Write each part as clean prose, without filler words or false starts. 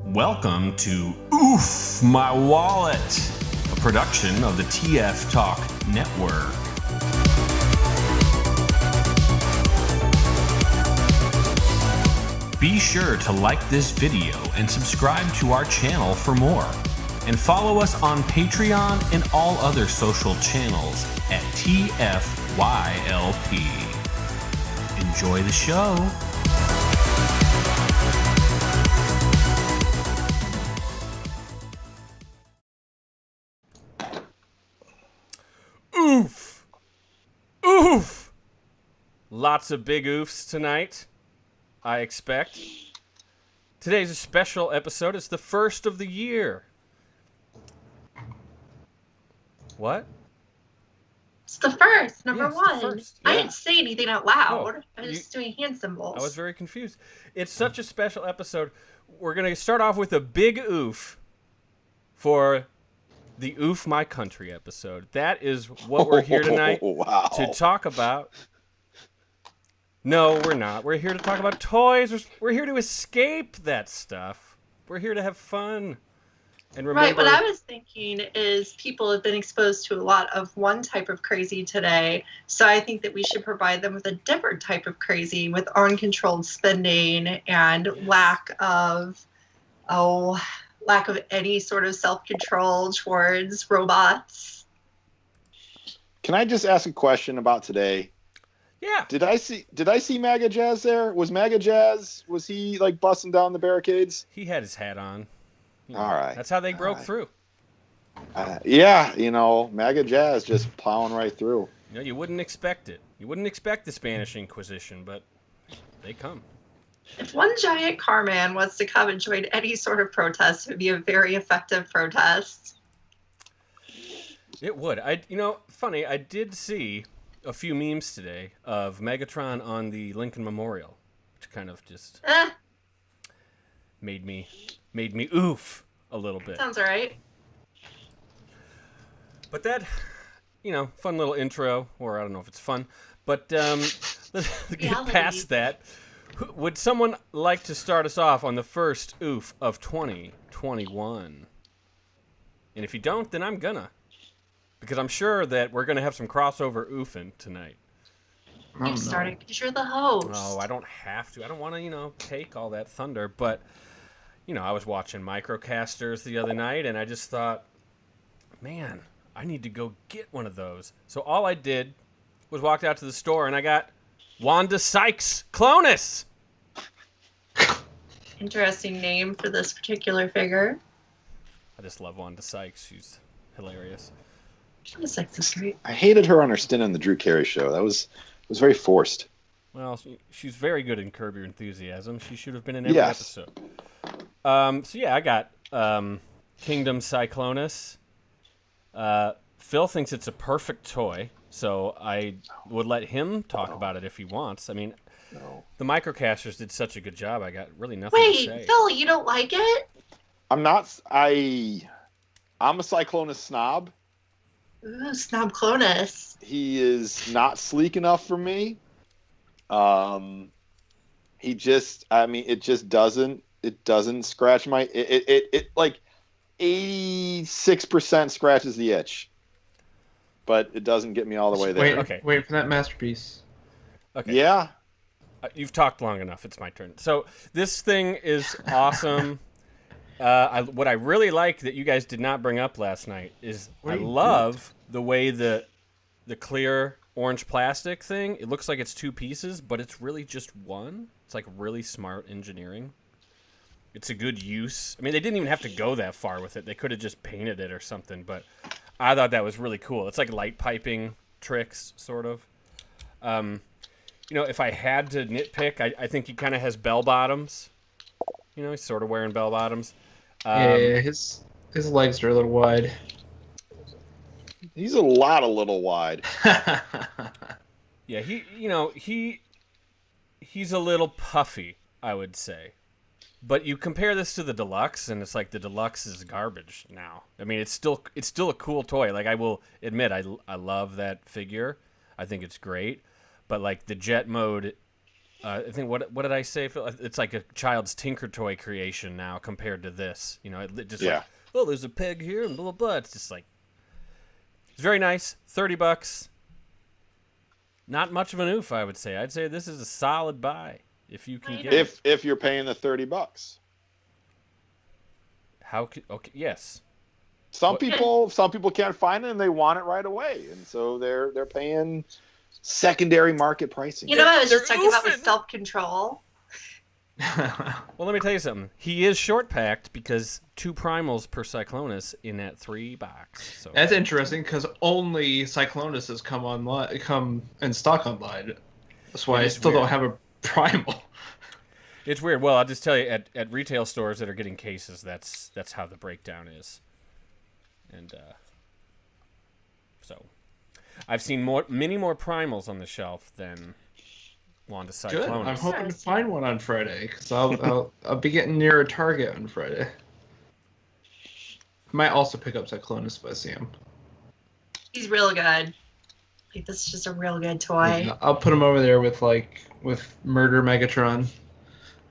Welcome to OOOF My Wallet, a production of the TF Talk Network. Be sure to like this video and subscribe to our channel for more. And follow us on Patreon and all other social channels at TFYLP. Enjoy the show. Oof! Oof! Lots of big oofs tonight, I expect. Today's a special episode. It's the first of the year. What? It's the first, number one. First. Yeah. I didn't say anything out loud. Oh, I was just doing hand symbols. I was very confused. It's such a special episode. We're going to start off with a big oof for the Oof My Country episode. That is what we're here tonight to talk about. No, we're not. We're here to talk about toys. We're here to escape that stuff. We're here to have fun. And remember, right, what I was thinking is people have been exposed to a lot of one type of crazy today, so I think that we should provide them with a different type of crazy with uncontrolled spending and lack of any sort of self-control towards robots. Can I just ask a question about today? Yeah. Did I see MAGA Jazz there? Was MAGA Jazz, was he like busting down the barricades? He had his hat on. You know, all right. That's how they broke through. Yeah, MAGA Jazz just plowing right through. You wouldn't expect it. You wouldn't expect the Spanish Inquisition, but they come. If one giant car man wants to come and join any sort of protest, it would be a very effective protest. It would. Funny, I did see a few memes today of Megatron on the Lincoln Memorial, which kind of just made me oof a little bit. Sounds all right. But that, fun little intro, or I don't know if it's fun, but let's get past that. Would someone like to start us off on the first oof of 2021? And if you don't, then I'm gonna. Because I'm sure that we're gonna have some crossover oofing tonight. You started because you're the host. Oh, I don't have to. I don't want to, take all that thunder, but... I was watching Microcasters the other night, and I just thought, man, I need to go get one of those. So all I did was walked out to the store, and I got Wanda Sykes Clonus. Interesting name for this particular figure. I just love Wanda Sykes. She's hilarious. Wanda Sykes is great. I hated her on her stint on the Drew Carey show. It was very forced. Well, she's very good in Curb Your Enthusiasm. She should have been in every episode. I got Kingdom Cyclonus. Phil thinks it's a perfect toy, so I would let him talk about it if he wants. I mean, the Microcasters did such a good job. I got really nothing to say. Wait, Phil, you don't like it? I'm not. I'm a Cyclonus snob. Ooh, Snob Clonus. He is not sleek enough for me. It just doesn't. It doesn't scratch my. It like 86% scratches the itch, but it doesn't get me all the way there. Wait for that masterpiece. Okay. Yeah. You've talked long enough. It's my turn. So this thing is awesome. What I really like that you guys did not bring up last night is I love the way the clear orange plastic thing. It looks like it's two pieces, but it's really just one. It's like really smart engineering. It's a good use. I mean, they didn't even have to go that far with it. They could have just painted it or something, but I thought that was really cool. It's like light piping tricks, sort of. If I had to nitpick, I think he kind of has bell bottoms. He's sort of wearing bell bottoms. His legs are a little wide. He's a little wide. Yeah, he's a little puffy, I would say. But you compare this to the deluxe, and it's like the deluxe is garbage now. I mean, it's still a cool toy. Like, I will admit, I love that figure. I think it's great. But like the jet mode I think what did I say, Phil? It's like a child's Tinker Toy creation now compared to this. You know, it just like, oh, there's a peg here and blah blah blah. It's just like, it's very nice. $30. Not much of an oof, I would say. I'd say this is a solid buy if you can get it. If you're paying the $30. Okay, yes. Some people can't find it and they want it right away, and so they're paying secondary market pricing. You know, I was just talking about with self-control. Well, let me tell you something. He is short packed because 2 primals per Cyclonus in that 3 box. So That's interesting because only Cyclonuses come in stock online. That's why I still don't have a primal. It's weird. Well, I'll just tell you, at retail stores that are getting cases, that's how the breakdown is. And so I've seen many more primals on the shelf than Wanda Cyclonus. Good. I'm hoping to find one on Friday because I'll be getting near a Target on Friday. I might also pick up Cyclonus if I see him. He's real good. Like, this is just a real good toy. Yeah, I'll put him over there with Murder Megatron.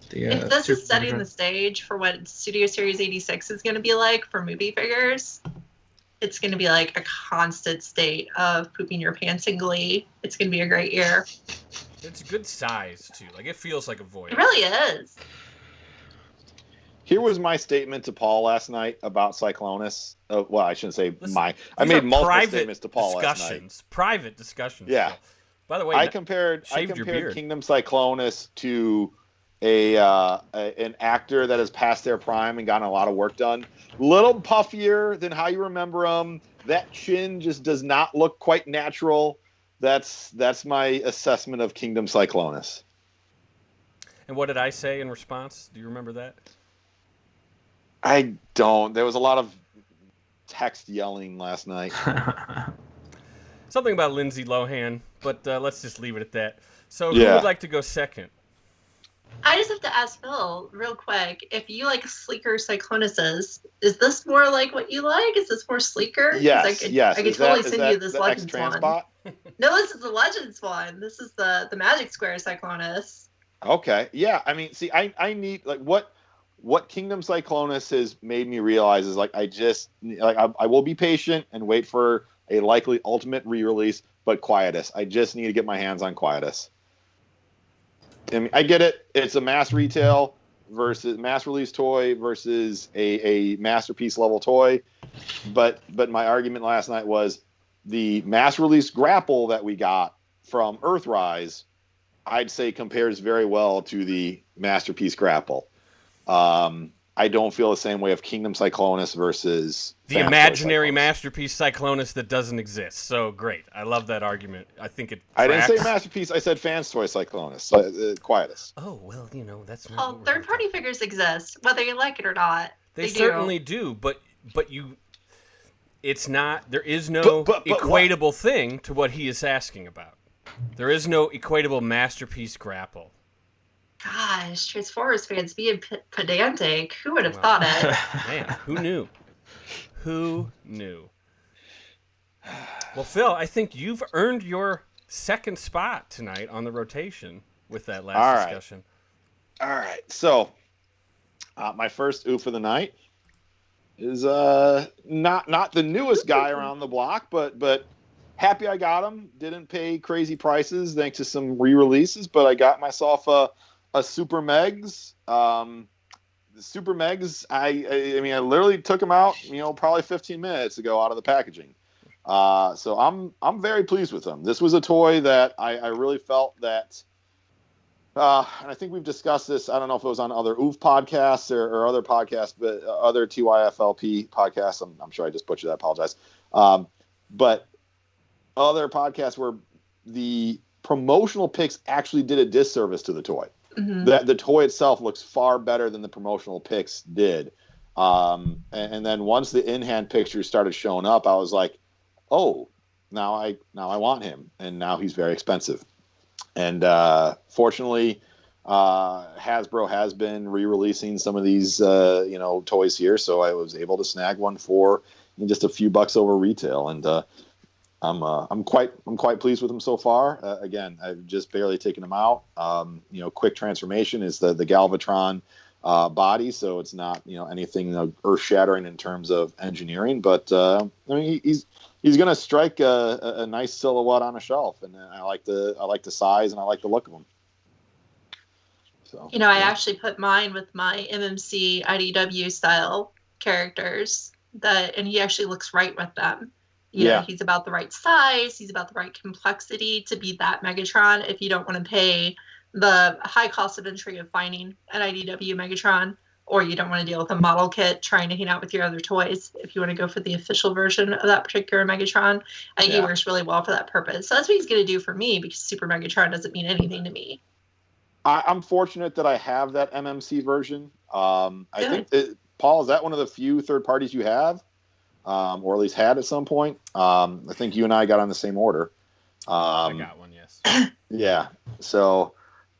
If this is setting the stage for what Studio Series 86 is going to be like for movie figures, it's going to be like a constant state of pooping your pants in glee. It's going to be a great year. It's a good size, too. Like, it feels like a void. It really is. Here was my statement to Paul last night about Cyclonus. Well, I shouldn't say I made multiple statements to Paul last night. Private discussions. Yeah. So, by the way, I compared Kingdom Cyclonus to an actor that has passed their prime and gotten a lot of work done. Little puffier than how you remember him. That chin just does not look quite natural. That's my assessment of Kingdom Cyclonus. And what did I say in response? Do you remember that? I don't. There was a lot of text yelling last night. Something about Lindsay Lohan, but let's just leave it at that. So who would like to go second? I just have to ask Phil real quick. If you like sleeker Cyclonuses, is this more like what you like? Is this more sleeker? Yes, I could totally send you this the Legends one. No, this is the Legends one. This is the Magic Square Cyclonus. Okay. Yeah. I mean, see, I need like what Kingdom Cyclonus has made me realize is like I will be patient and wait for a likely ultimate re-release, but Quietus. I just need to get my hands on Quietus. I mean, I get it. It's a mass retail versus mass release toy versus a masterpiece level toy. But my argument last night was the mass release grapple that we got from Earthrise, I'd say compares very well to the masterpiece grapple. I don't feel the same way of Kingdom Cyclonus versus the imaginary masterpiece Cyclonus that doesn't exist. So great. I love that argument. I think it tracks. I didn't say masterpiece. I said fans toy Cyclonus. Quietus. Oh, well, that's not. Well, third-party figures exist, whether you like it or not. They certainly do, but it's not. There is no equatable thing to what he is asking about. There is no equatable masterpiece grapple. Gosh, Transformers fans being pedantic. Who would have thought it? Man, who knew? Who knew? Well, Phil, I think you've earned your second spot tonight on the rotation with that last discussion. All right. So, my first oof of the night is not the newest guy around the block, but happy I got him. Didn't pay crazy prices thanks to some re-releases, but I got myself a Super Megs. The Super Megs, I mean, I literally took them out, probably 15 minutes ago out of the packaging. So I'm very pleased with them. This was a toy that I really felt that, and I think we've discussed this. I don't know if it was on other OOF podcasts or other podcasts, but other TYFLP podcasts. I'm sure I just butchered that. I apologize. But other podcasts where the promotional pics actually did a disservice to the toy. Mm-hmm. The toy itself looks far better than the promotional pics did. And then once the in-hand pictures started showing up, I was like, oh, now I want him. And now he's very expensive. And fortunately, Hasbro has been re-releasing some of these, toys here. So I was able to snag one for just a few bucks over retail. And I'm quite pleased with him so far. Again, I've just barely taken him out. Quick transformation is the Galvatron body, so it's not anything earth shattering in terms of engineering. But he's going to strike a nice silhouette on a shelf, and I like the size and I like the look of him. So I actually put mine with my MMC IDW style characters and he actually looks right with them. He's about the right size. He's about the right complexity to be that Megatron. If you don't want to pay the high cost of entry of finding an IDW Megatron, or you don't want to deal with a model kit trying to hang out with your other toys, if you want to go for the official version of that particular Megatron, I think he works really well for that purpose. So that's what he's going to do for me, because Super Megatron doesn't mean anything to me. I'm fortunate that I have that MMC version. I think, Paul, is that one of the few third parties you have? Or at least had at some point. I think you and I got on the same order. I got one, yes. Yeah. So,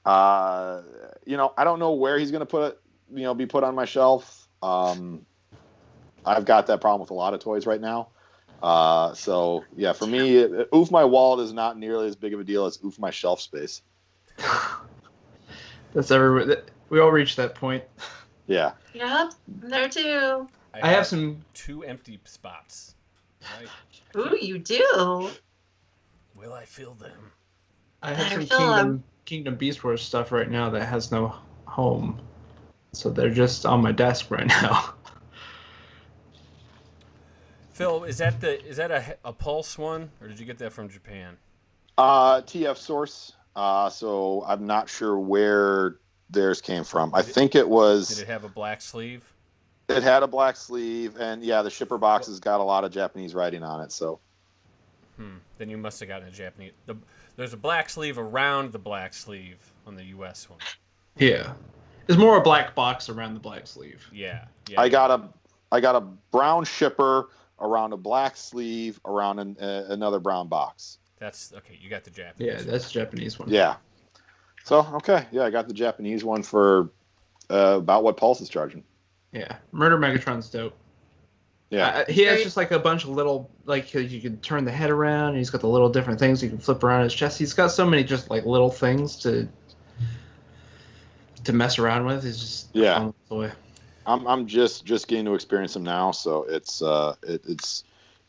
I don't know where he's going to put it, be put on my shelf. I've got that problem with a lot of toys right now. So, yeah, for me, OOF My Wallet is not nearly as big of a deal as OOF My Shelf Space. That's everywhere. We all reach that point. Yeah. Yep, there too. I have some 2 empty spots. Right? Ooh, you do. Will I fill them? I have some Kingdom Beast Wars stuff right now that has no home, so they're just on my desk right now. Phil, is that a Pulse one, or did you get that from Japan? TF source. So I'm not sure where theirs came from. I think it was. Did it have a black sleeve? It had a black sleeve, and the shipper box has got a lot of Japanese writing on it. So, then you must have gotten a Japanese. There's a black sleeve around the black sleeve on the U.S. one. Yeah, there's more a black box around the black sleeve. Yeah. I got a brown shipper around a black sleeve around another brown box. That's okay. You got the Japanese. Yeah, that's the Japanese one. Yeah. So I got the Japanese one for about what Pulse is charging. Yeah, Murder Megatron's dope. Yeah, he has just like a bunch of little, like, you can turn the head around, and he's got the little different things you can flip around his chest. He's got so many just like little things to mess around with. It's just a fun toy. I'm just getting to experience them now, so it's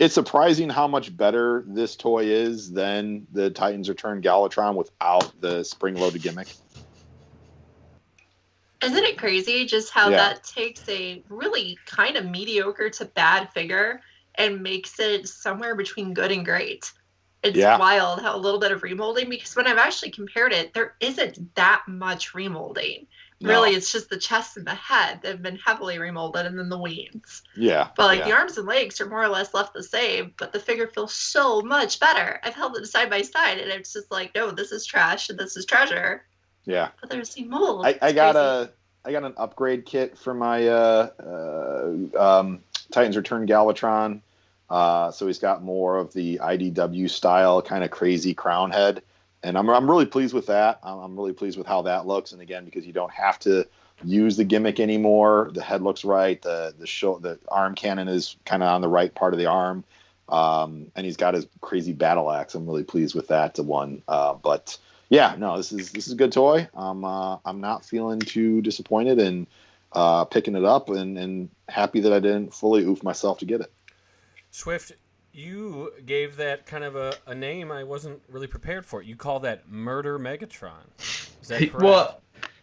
surprising how much better this toy is than the Titans Return Galvatron without the spring-loaded gimmick. Isn't it crazy just how that takes a really kind of mediocre to bad figure and makes it somewhere between good and great? It's wild how a little bit of remolding, because when I've actually compared it, there isn't that much remolding. No. Really, it's just the chest and the head that have been heavily remolded, and then the wings. Yeah. But the arms and legs are more or less left the same, but the figure feels so much better. I've held them side by side, and it's just like, no, this is trash and this is treasure. Yeah. But there's the mold. I got an upgrade kit for my Titans Return Galvatron. So he's got more of the IDW style kind of crazy crown head, and I'm really pleased with that. I'm really pleased with how that looks. And again, because you don't have to use the gimmick anymore, the head looks right. The arm cannon is kind of on the right part of the arm, and he's got his crazy battle axe. I'm really pleased with that one. But yeah, no, this is a good toy. I'm not feeling too disappointed in picking it up, and happy that I didn't fully oof myself to get it. Swift, you gave that kind of a name I wasn't really prepared for. You call that Murder Megatron. Is that correct? Well,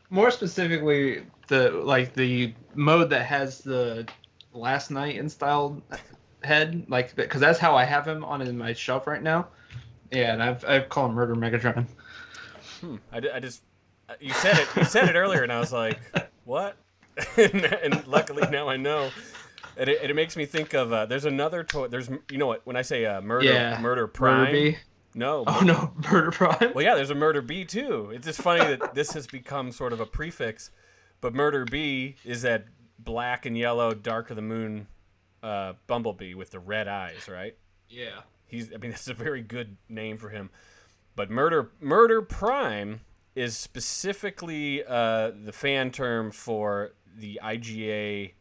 more specifically, the mode that has the Last Night in style head, because that's how I have him in my shelf right now. Yeah, and I've called him Murder Megatron. I just you said it earlier, and I was like, what? and luckily now I know. And it makes me think of there's another toy. There's what when I say Murder Prime. Murder Bee? No. No, Murder Prime. Well, yeah, there's a Murder Bee too. It's just funny that this has become sort of a prefix, but Murder Bee is that black and yellow Dark of the Moon Bumblebee with the red eyes, right? Yeah. That's a very good name for him. But Murder Prime is specifically the fan term for the IGA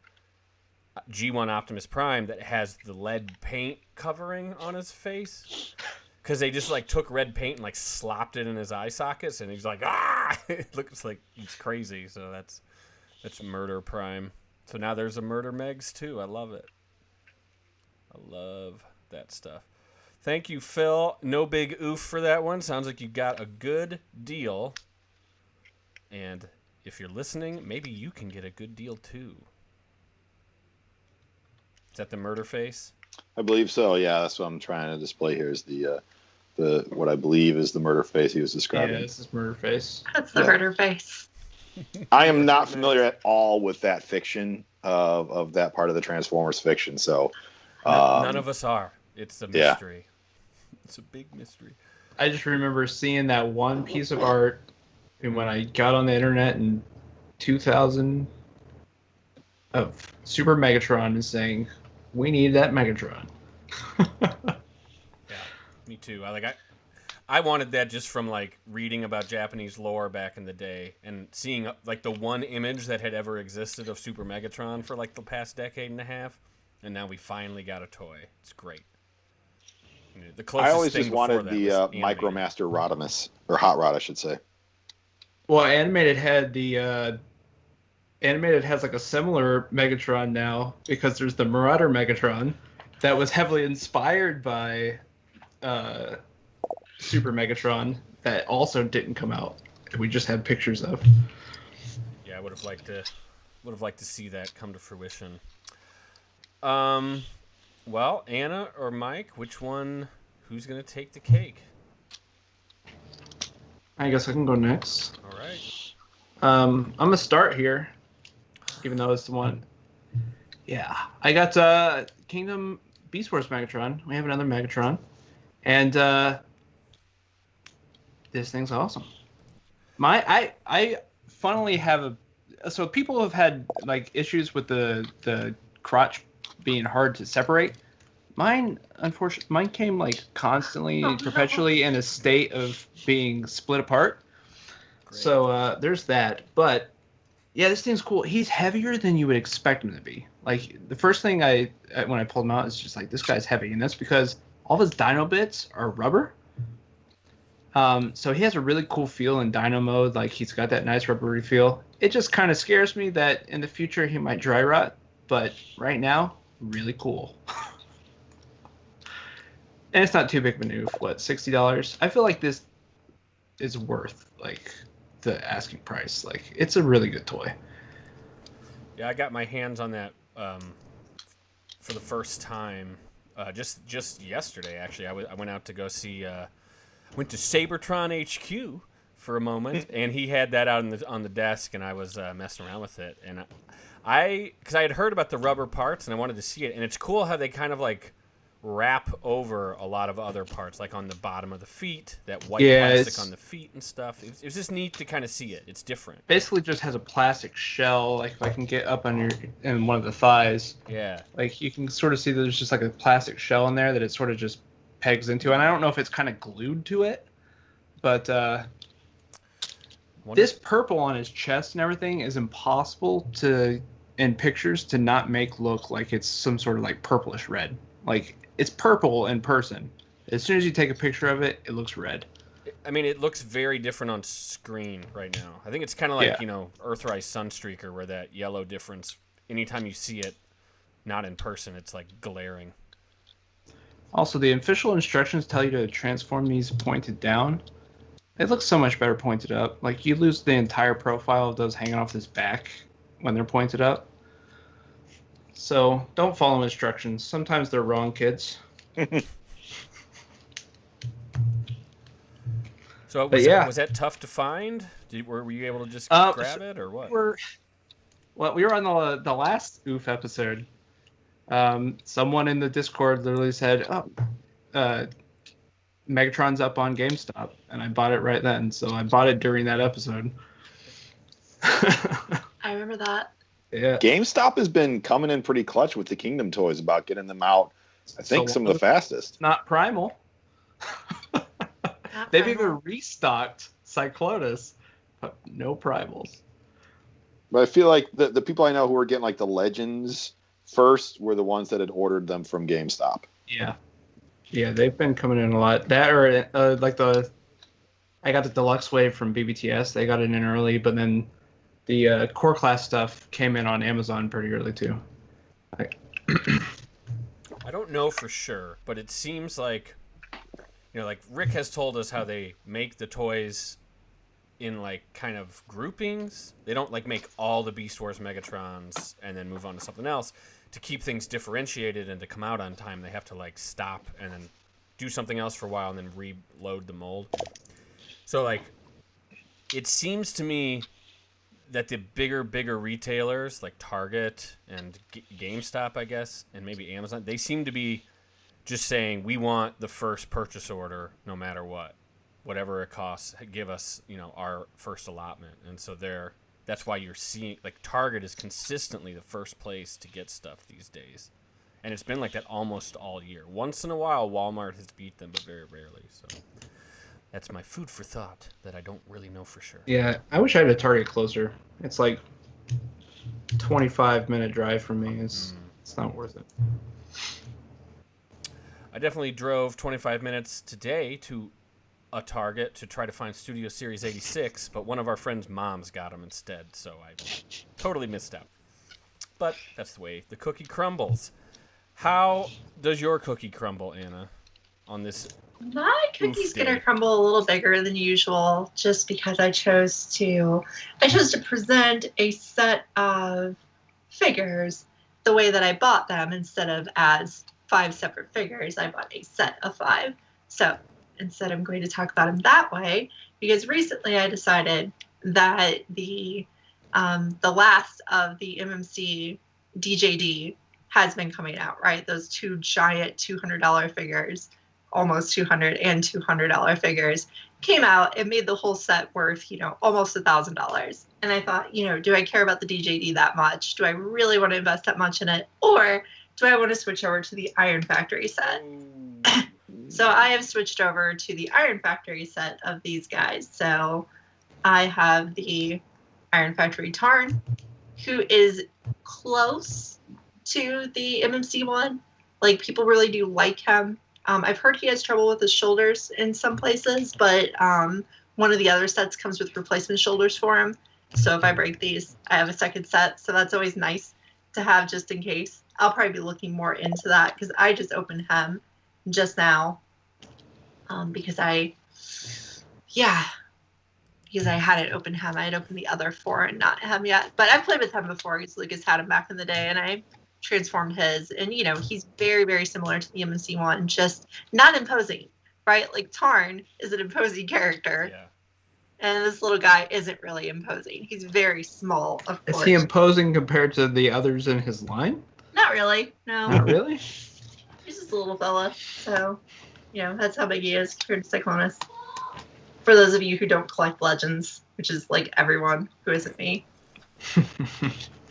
G1 Optimus Prime that has the lead paint covering on his face. Because they just like took red paint and like slopped it in his eye sockets, and he's like, ah! It looks like he's crazy. So that's Murder Prime. So now there's a Murder Megs too. I love it. I love that stuff. Thank you, Phil. No big oof for that one. Sounds like you got a good deal. And if you're listening, maybe you can get a good deal too. Is that the murder face? I believe so. Yeah, that's what I'm trying to display here. Is the what I believe is the murder face he was describing. Yeah, this is murder face. That's the murder face. I am not familiar at all with that fiction of that part of the Transformers fiction. So none of us are. It's a mystery. Yeah. It's a big mystery. I just remember seeing that one piece of art, and when I got on the internet in 2000 of Super Megatron and saying, "We need that Megatron." Yeah, me too. I wanted that just from like reading about Japanese lore back in the day and seeing like the one image that had ever existed of Super Megatron for like the past decade and a half, and now we finally got a toy. It's great. The closest I always thing just wanted the Micromaster Rodimus, or Hot Rod, I should say. Well, Animated has like a similar Megatron now, because there's the Marauder Megatron that was heavily inspired by Super Megatron that also didn't come out. We just had pictures of. Yeah, I would have liked to see that come to fruition. Well, Anna or Mike, who's going to take the cake? I guess I can go next. All right. I'm going to start here, even though it's the one. Yeah. I got Kingdom Beast Wars Megatron. We have another Megatron. And this thing's awesome. I funnily have so people have had like issues with the crotch being hard to separate. Mine came like constantly, perpetually in a state of being split apart. Great. So there's that. But yeah, this thing's cool. He's heavier than you would expect him to be. Like the first thing when I pulled him out is just like, this guy's heavy, and that's because all of his dyno bits are rubber. So he has a really cool feel in dyno mode. Like he's got that nice rubbery feel. It just kind of scares me that in the future he might dry rot. But right now, really cool. And it's not too big of a noof. What, $60? I feel like this is worth like the asking price. Like it's a really good toy. Yeah, I got my hands on that for the first time just yesterday. Actually, I went out to go see. Went to Sabertron HQ for a moment, and he had that out on the desk, and I was messing around with it, and because I had heard about the rubber parts, and I wanted to see it, and it's cool how they kind of like wrap over a lot of other parts, like on the bottom of the feet, that white plastic on the feet and stuff. It was just neat to kind of see it. It's different. Basically, just has a plastic shell. Like if I can get up on in one of the thighs, yeah, like you can sort of see that there's just like a plastic shell in there that it sort of just pegs into, and I don't know if it's kind of glued to it, but this purple on his chest and everything is impossible in pictures to not make look like it's some sort of like purplish red. Like it's purple in person. As soon as you take a picture of it, it looks red. I mean, it looks very different on screen right now. I think it's kind of like, Earthrise Sunstreaker, where that yellow difference, anytime you see it not in person, it's like glaring. Also, the official instructions tell you to transform these pointed down. It looks so much better pointed up. Like, you lose the entire profile of those hanging off his back when they're pointed up. So, don't follow instructions. Sometimes they're wrong, kids. So, was that tough to find? Were you able to just grab it, or what? We were on the last OOF episode. Someone in the Discord literally said, Megatron's up on GameStop, and I bought it right then. So I bought it during that episode. I remember that. Yeah. GameStop has been coming in pretty clutch with the Kingdom toys about getting them out. I think some of the fastest. Not Primal. They've even restocked Cyclonus, but no Primals. But I feel like the people I know who are getting like the Legends first were the ones that had ordered them from GameStop. Yeah. Yeah, they've been coming in a lot. That or I got the deluxe wave from BBTS. They got it in early, but then the core class stuff came in on Amazon pretty early too. I don't know for sure, but it seems like, like Rick has told us how they make the toys in like kind of groupings. They don't like make all the Beast Wars Megatrons and then move on to something else. To keep things differentiated and to come out on time, they have to like stop and then do something else for a while and then reload the mold. So like, it seems to me that the bigger retailers like Target and GameStop, I guess, and maybe Amazon, they seem to be just saying, we want the first purchase order no matter what. Whatever it costs, give us, our first allotment. And so that's why you're seeing, like, Target is consistently the first place to get stuff these days. And it's been like that almost all year. Once in a while, Walmart has beat them, but very rarely. So that's my food for thought that I don't really know for sure. Yeah, I wish I had a Target closer. It's like 25-minute drive from me. It's not worth it. I definitely drove 25 minutes today to a Target to try to find Studio Series 86, but one of our friends' moms got them instead, so I totally missed out. But that's the way the cookie crumbles. How does your cookie crumble, Anna, on this? My cookie's gonna crumble a little bigger than usual, just because I chose to present a set of figures the way that I bought them instead of as 5 separate figures. I bought a set of 5. So instead, I'm going to talk about them that way, because recently I decided that the last of the MMC DJD has been coming out, right? Those 2 giant $200 figures, almost $200 and $200 figures, came out and made the whole set worth, almost $1,000. And I thought, do I care about the DJD that much? Do I really want to invest that much in it? Or do I want to switch over to the Iron Factory set? So I have switched over to the Iron Factory set of these guys. So I have the Iron Factory Tarn, who is close to the MMC one. Like, people really do like him. I've heard he has trouble with his shoulders in some places, but one of the other sets comes with replacement shoulders for him. So if I break these, I have a second set. So that's always nice to have just in case. I'll probably be looking more into that because I just opened him just now because I hadn't opened him. I had opened the other 4 and not him yet. But I've played with him before because Lucas had him back in the day, and I transformed his. And, he's very, very similar to the MMC one, just not imposing, right? Like, Tarn is an imposing character. Yeah. And this little guy isn't really imposing. He's very small, of course. Is he imposing compared to the others in his line? Not really, no. Not really? He's just a little fella, so, that's how big he is compared to Cyclonus. For those of you who don't collect Legends, which is like everyone who isn't me.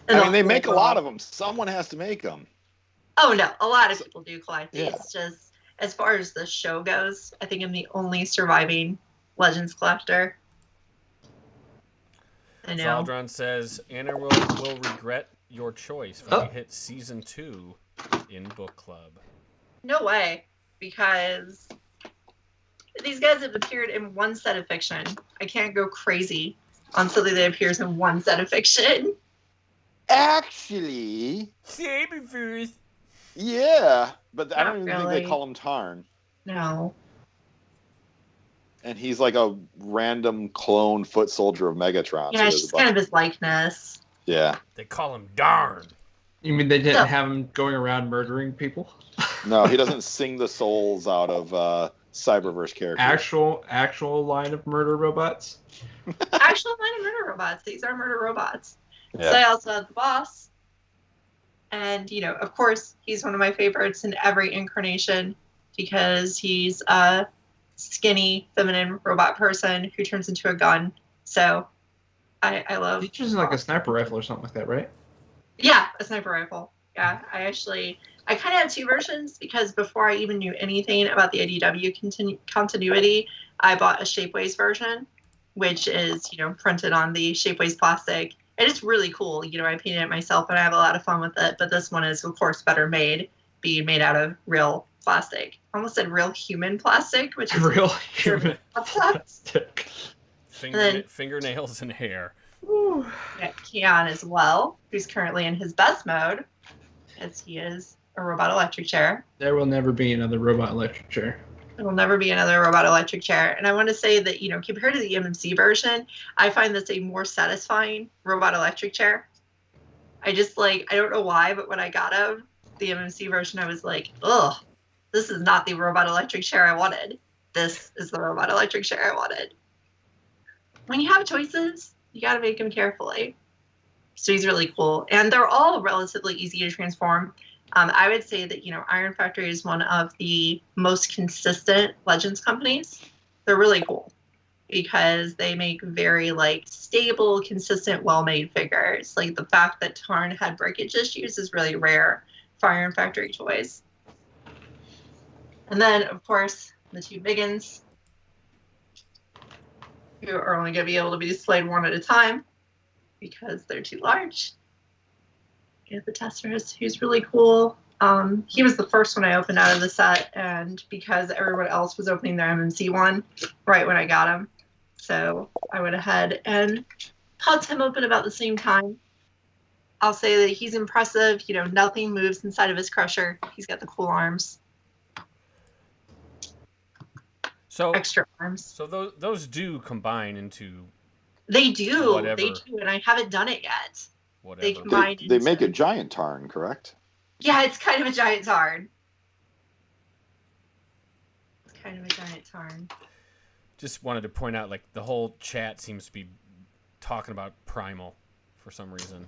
They make a lot of them. Someone has to make them. Oh, no, a lot of people do collect these. Yeah. Just, as far as the show goes, I think I'm the only surviving Legends collector. I know. Zaldron says, Anna will regret your choice when we hit season 2 in book club. No way, because these guys have appeared in one set of fiction. I can't go crazy on something that appears in one set of fiction. Actually, Sabretooth. Yeah, but I Not don't even think really. they call him Tarn. No. And he's like a random clone foot soldier of Megatron. Yeah, it's just kind of his likeness. Yeah. They call him Darn. You mean they didn't No. have him going around murdering people? No, he doesn't sing the souls out of Cyberverse characters. Actual line of murder robots? Actual line of murder robots. These are murder robots. Yeah. So I also have the boss. And, of course, he's one of my favorites in every incarnation because he's a skinny, feminine robot person who turns into a gun. So I love... He's using like a sniper rifle or something like that, right? Yeah, a sniper rifle. Yeah, I kind of have 2 versions because before I even knew anything about the IDW continuity, I bought a Shapeways version, which is, printed on the Shapeways plastic. And it's really cool. You know, I painted it myself and I have a lot of fun with it. But this one is, of course, better made, being made out of real plastic. I almost said real human plastic, which is real human plastic. Fingernails and hair. Got Keon as well, who's currently in his best mode, as he is a robot electric chair. There will never be another robot electric chair. There will never be another robot electric chair. And I want to say that, you know, compared to the MMC version, I find this a more satisfying robot electric chair. I just I don't know why, but when I got the MMC version, I was like, ugh, this is not the robot electric chair I wanted. This is the robot electric chair I wanted. When you have choices, you got to make them carefully. So he's really cool. And they're all relatively easy to transform. I would say that, you know, Iron Factory is one of the most consistent Legends companies. They're really cool because they make very stable, consistent, well-made figures. Like the fact that Tarn had breakage issues is really rare for Iron Factory toys. And then, of course, the two biggins, who are only going to be able to be displayed one at a time because they're too large. You have the Testers, who's really cool. He was the first one I opened out of the set, and because everyone else was opening their MMC one right when I got him, so I went ahead and popped him open about the same time. I'll say that he's impressive. You know, nothing moves inside of his crusher. He's got the cool arms. So extra arms. So those do combine into. They do. Whatever. They do, and I haven't done it yet. Whatever. They combine. They make a giant Tarn, correct? Yeah, it's kind of a giant Tarn. It's kind of a giant Tarn. Just wanted to point out, the whole chat seems to be talking about Primal for some reason.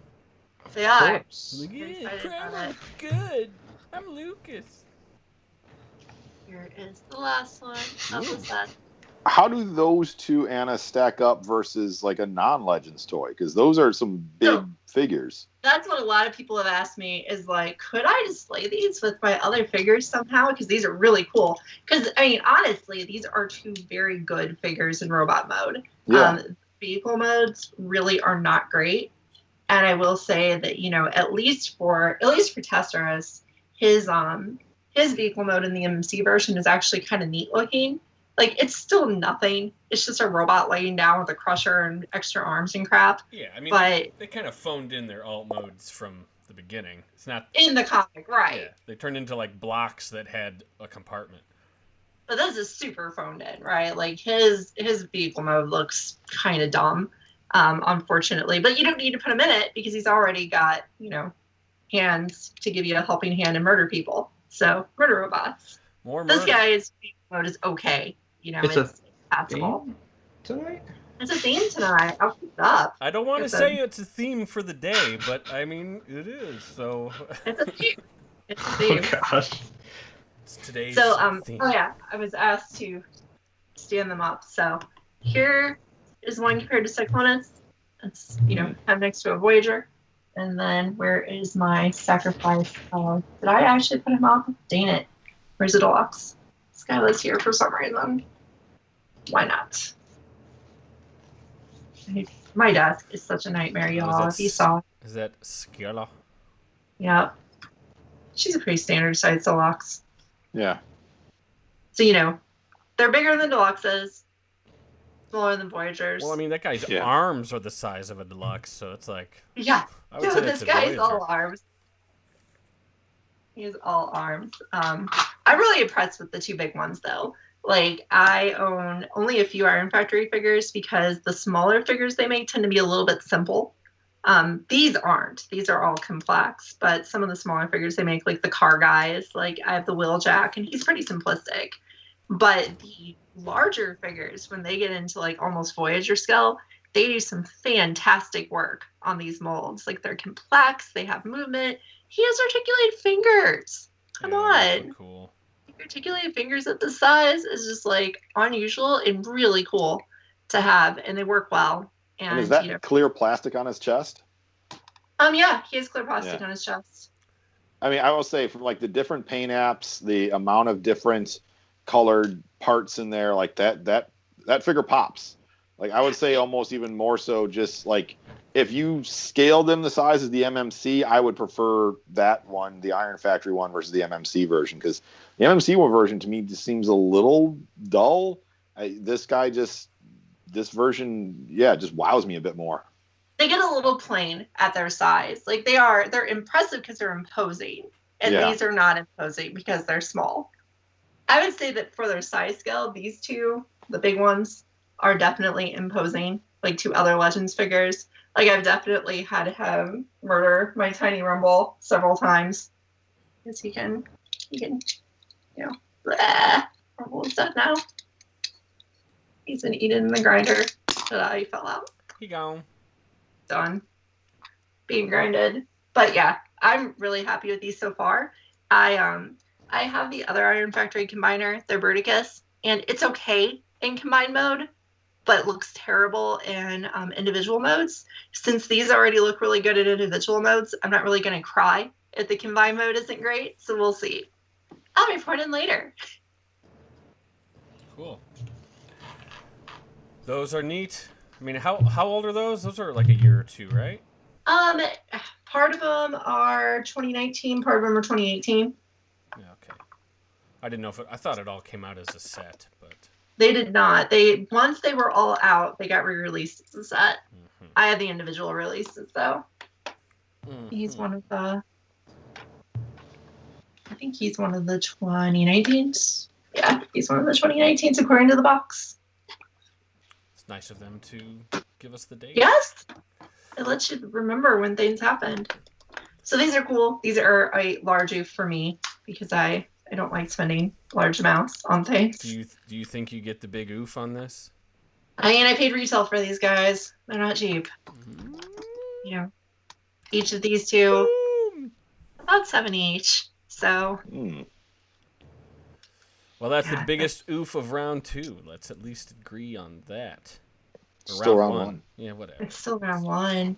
They are. Yeah, Primal, good. I'm Lucas. Here is the last one of the set. How do those two, Anna, stack up versus a non-Legends toy? Because those are some big figures. That's what a lot of people have asked me is could I display these with my other figures somehow? Because these are really cool. Because, I mean, honestly, these are two very good figures in robot mode. Yeah. Vehicle modes really are not great. And I will say that, you know, at least for Testaros, his vehicle mode in the MMC version is actually kind of neat looking. It's still nothing. It's just a robot laying down with a crusher and extra arms and crap. Yeah, I mean, but they kind of phoned in their alt modes from the beginning. It's not in the comic, right? Yeah, they turned into blocks that had a compartment. But this is super phoned in, right? His vehicle mode looks kind of dumb, unfortunately. But you don't need to put him in it because he's already got, you know, hands to give you a helping hand and murder people. So murder robots. More murder. This guy's vehicle mode is okay. You know, it's passable. Tonight? It's a theme tonight. I'll keep it up. I don't want to say it's a theme for the day, but I mean it is. So it's a theme. It's a theme. Oh gosh. It's today's theme. Oh yeah, I was asked to stand them up. So here is one compared to Cyclonus. It's, you know, I'm next to a Voyager. And then where is my sacrifice? Did I actually put him up? Dang it. Where's the deluxe? Skyla's here for some reason. Why not? My desk is such a nightmare, y'all. If you saw. Is that Skyla? Yeah. She's a pretty standard size deluxe. Yeah. So, you know, they're bigger than deluxes, smaller than Voyagers. Well, I mean, that guy's arms are the size of a deluxe, so it's yeah. I would say this guy's all arms. He's all arms. I'm really impressed with the two big ones, though. I own only a few Iron Factory figures because the smaller figures they make tend to be a little bit simple. These aren't. These are all complex, but some of the smaller figures they make, like the car guys, I have the Wheeljack, and he's pretty simplistic. But the larger figures, when they get into almost Voyager scale, they do some fantastic work on these molds. They're complex, they have movement. He has articulated fingers. Come on. So cool. Articulated fingers at this size is just unusual and really cool to have, and they work well. And is that clear plastic on his chest? Yeah, he has clear plastic on his chest. I mean, I will say from the different paint apps, the amount of different colored parts in there, that figure pops. I would say almost even more so just if you scaled them the size of the MMC, I would prefer that one, the Iron Factory one, versus the MMC version, because the MMC one version to me just seems a little dull. This version, just wows me a bit more. They get a little plain at their size. Like they're impressive because they're imposing, and these are not imposing because they're small. I would say that for their size scale, these two, the big ones, are definitely imposing, like to other Legends figures. Like I've definitely had him murder my Tiny Rumble several times. Because he can, Rumble is dead now. He's been eaten in the grinder. He fell out. He gone. Done. Being grinded. But yeah, I'm really happy with these so far. I have the other Iron Factory combiner, the Bruticus, and it's okay in combined mode, but it looks terrible in individual modes. Since these already look really good in individual modes, I'm not really going to cry if the combined mode isn't great, so we'll see. I'll report in later. Cool. Those are neat. I mean, how old are those? Those are like a year or two, right? Part of them are 2019, part of them are 2018. Yeah, okay. I didn't know I thought it all came out as a set, but They did not. Once they were all out, they got re-released as a set. Mm-hmm. I had the individual releases though. Mm-hmm. He's one of the. I think he's one of the 2019s. Yeah, he's one of the 2019s according to the box. It's nice of them to give us the date. Yes, it lets you remember when things happened. So these are cool. These are a large oof for me because I don't like spending large amounts on things. Do you think you get the big oof on this? I mean, I paid retail for these guys. They're not cheap. Mm-hmm. You know, each of these two, about $7 each. So. Well, that's the biggest oof of round 2. Let's at least agree on that. Or still round one. Yeah, whatever. It's still round 1.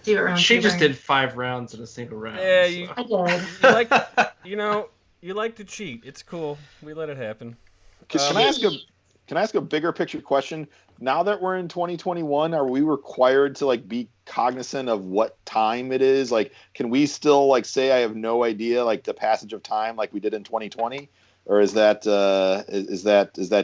Do it round she 2. Just did 5 rounds in a single round. Yeah, I did. You like to cheat. It's cool. We let it happen. Can I ask a bigger picture question? Now that we're in 2021, are we required to be cognizant of what time it is? Like, can we still say I have no idea the passage of time like we did in 2020, or is that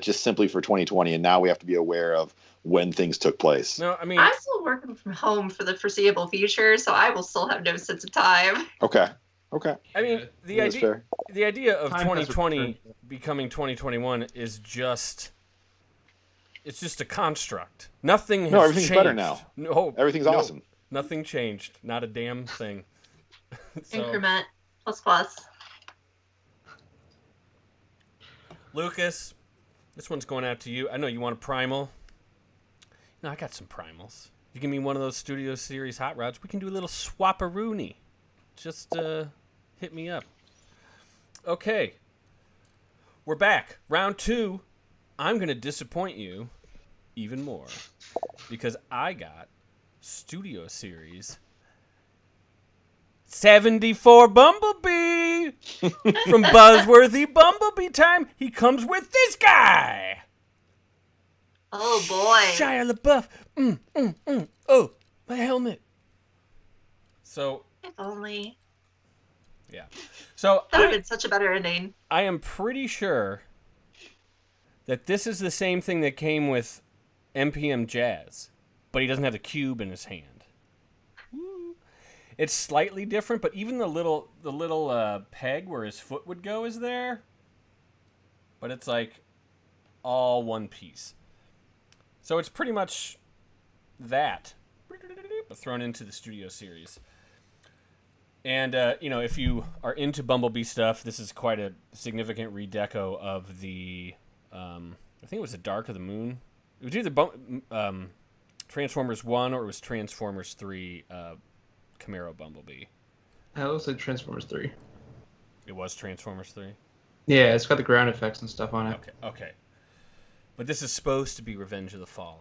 just simply for 2020 and now we have to be aware of when things took place? No, I mean I'm still working from home for the foreseeable future, so I will still have no sense of time. Okay. I mean the idea of time 2020 becoming 2021 is just. It's just a construct. Nothing has everything's changed. Better now. No, everything's awesome. Nothing changed. Not a damn thing. Increment plus. Lucas, this one's going out to you. I know you want a primal. No, I got some primals. You give me one of those Studio Series hot rods, we can do a little swap-a-rooney. Just hit me up. Okay. We're back. Round 2. I'm going to disappoint you even more because I got Studio Series 74 Bumblebee from Buzzworthy Bumblebee time. He comes with this guy. Oh, boy. Shia LaBeouf. Oh, my helmet. So. If only. Yeah. So that would have been such a better ending. I am pretty sure that this is the same thing that came with MPM Jazz, but he doesn't have the cube in his hand. It's slightly different, but even the little peg where his foot would go is there. But it's all one piece. So it's pretty much that, but thrown into the Studio Series. And, if you are into Bumblebee stuff, this is quite a significant redeco of the... I think it was the Dark of the Moon. It was either Transformers 1 or it was Transformers 3 Camaro Bumblebee. I also said Transformers 3. It was Transformers 3? Yeah, it's got the ground effects and stuff on it. Okay. But this is supposed to be Revenge of the Fallen.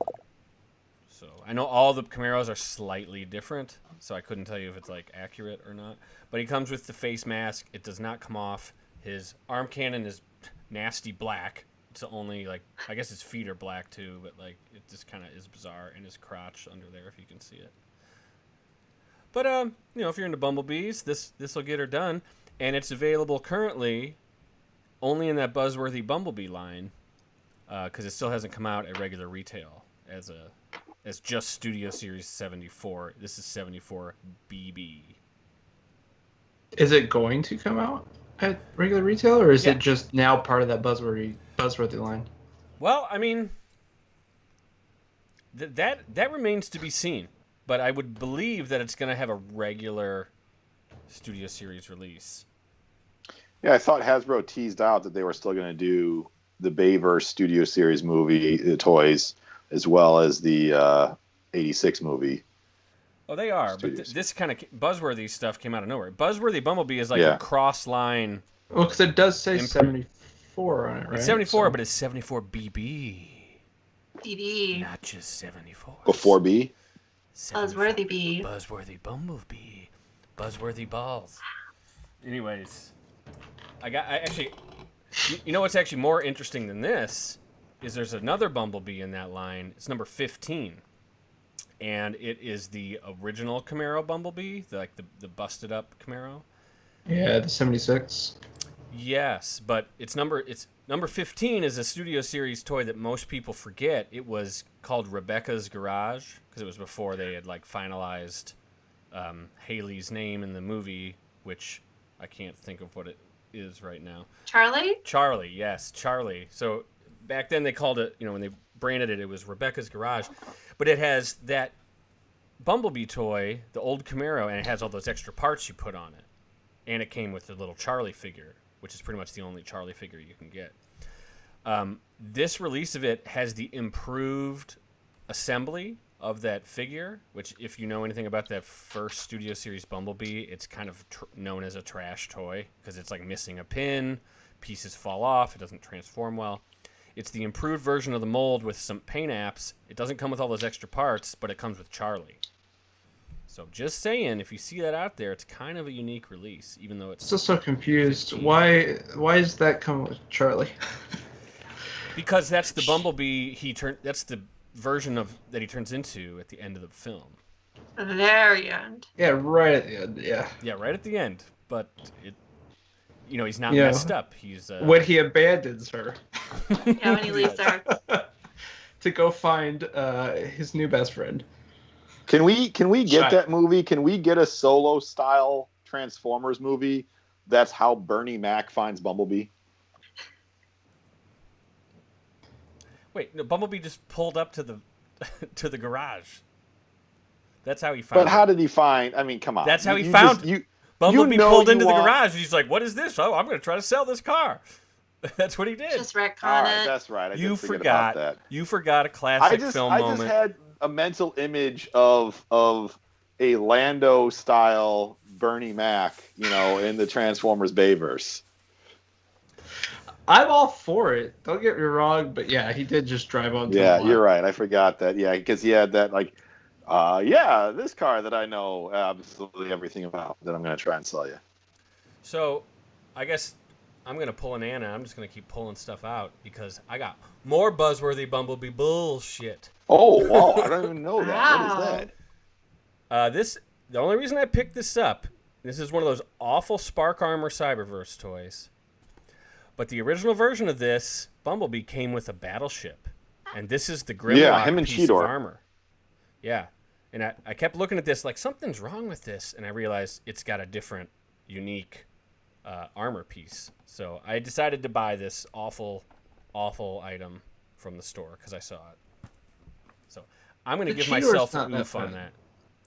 So I know all the Camaros are slightly different, so I couldn't tell you if it's accurate or not. But he comes with the face mask. It does not come off. His arm cannon is nasty black. It's only like, I guess his feet are black too, but like it just kind of is bizarre, and his crotch under there if you can see it. But you know, if you're into Bumblebees, this will get her done, and it's available currently only in that Buzzworthy Bumblebee line, because it still hasn't come out at regular retail as just Studio Series 74. This is 74 BB. Is it going to come out at regular retail, or is Yeah. it just now part of that Buzzworthy line? Well, I mean, that remains to be seen. But I would believe that it's going to have a regular Studio Series release. Yeah, I thought Hasbro teased out that they were still going to do the Bayverse Studio Series movie toys as well as the 86 movie. Oh, they are, but this kind of Buzzworthy stuff came out of nowhere. Buzzworthy Bumblebee is like a cross-line. Well, because it does say 74 on it, right? It's 74, but it's 74 BB. BB. Not just 74. Before B? Buzzworthy bee. Buzzworthy Bumblebee. Buzzworthy balls. Anyways, I actually, you know what's actually more interesting than this is there's another Bumblebee in that line. It's number 15. And it is the original Camaro Bumblebee, the busted up Camaro. Yeah, the 76. Yes, but it's number 15 is a Studio Series toy that most people forget. It was called Rebecca's Garage because it was before they had like finalized Haley's name in the movie, which I can't think of what it is right now. Charlie, yes, Charlie. So back then they called it, when they branded it, it was Rebecca's Garage. But it has that Bumblebee toy, the old Camaro, and it has all those extra parts you put on it. And it came with the little Charlie figure, which is pretty much the only Charlie figure you can get. This release of it has the improved assembly of that figure, which if you know anything about that first Studio Series Bumblebee, it's kind of known as a trash toy because it's like missing a pin, pieces fall off, it doesn't transform well. It's the improved version of the mold with some paint apps. It doesn't come with all those extra parts, but it comes with Charlie. So just saying, if you see that out there, it's kind of a unique release, even though it's... I'm so confused. 15. Why does that come with Charlie? Because that's the Bumblebee that's the version of that he turns into at the end of the film. at the very end. Yeah, right at the end, yeah. Yeah, right at the end. But he's not messed up. He's when he abandons her. Yeah, when he leaves her. To go find his new best friend. Can we get that movie? Can we get a Solo style Transformers movie? That's how Bernie Mac finds Bumblebee. Wait, no, Bumblebee just pulled up to the garage. That's how he found. But how did he find? I mean, come on. That's how he found. Bumblebee pulled into the garage, and he's like, "What is this? Oh, I'm going to try to sell this car." That's what he did. Just retcon All right, it. that's right. You forget forgot about that. You forgot a classic film moment. I just had a mental image of a Lando style Bernie Mac, in the Transformers Bayverse. I'm all for it. Don't get me wrong, but yeah, he did just drive on. Yeah, you're right. I forgot that. Yeah, because he had that this car that I know absolutely everything about that I'm going to try and sell you. So, I guess I'm going to pull an Anna. I'm just going to keep pulling stuff out because I got more Buzzworthy Bumblebee bullshit. Oh, wow. I don't even know that. Wow. What is that? The only reason I picked this up, this is one of those awful Spark Armor Cyberverse toys. But the original version of this Bumblebee came with a battleship. And this is the Grimlock him and piece Cheetor. of armor. Yeah. And I kept looking at this like something's wrong with this. And I realized it's got a different, unique armor piece. So I decided to buy this awful, awful item from the store because I saw it. So I'm going to give Cheetor's myself not an that oof on bad. that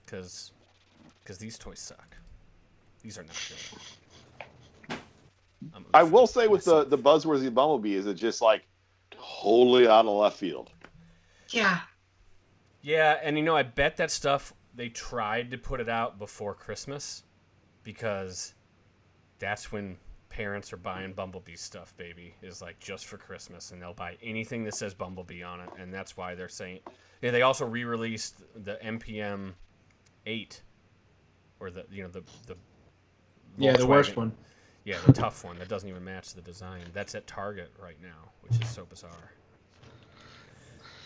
because these toys suck. These are not good. I will say with the Buzzworthy Bumblebee, is it just like totally out of left field? Yeah. Yeah, and I bet that stuff, they tried to put it out before Christmas because that's when parents are buying Bumblebee stuff, baby, is like just for Christmas, and they'll buy anything that says Bumblebee on it, and that's why they're saying... Yeah, they also re-released the MPM 8, or the Yeah, the worst Volkswagen. one. Yeah, the tough one that doesn't even match the design. That's at Target right now, which is so bizarre.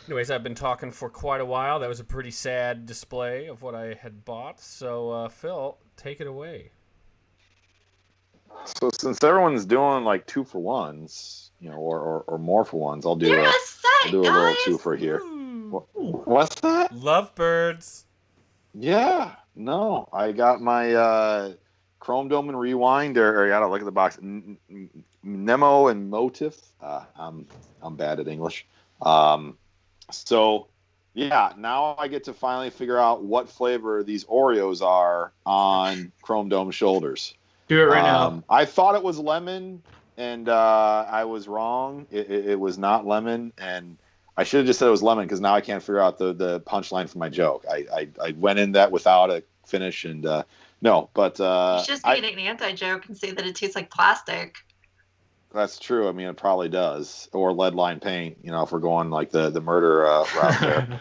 Anyways, I've been talking for quite a while. That was a pretty sad display of what I had bought. So, Phil, take it away. So since everyone's doing like 2-for-1s, or more for ones, I'll do a little 2-for here. What's that? Lovebirds. Yeah. No, I got my Chrome Dome and Rewind, or I gotta look at the box. Nemo and Motif. I'm bad at English. So yeah, now I get to finally figure out what flavor these Oreos are on Chrome Dome shoulders. Do it right now. I thought it was lemon, and I was wrong. It was not lemon, and I should have just said it was lemon because now I can't figure out the punchline for my joke. I went in that without a finish, and no, but you should just make an anti-joke and say that it tastes like plastic. That's true. I mean, it probably does, or lead line paint. If we're going like the murder route there,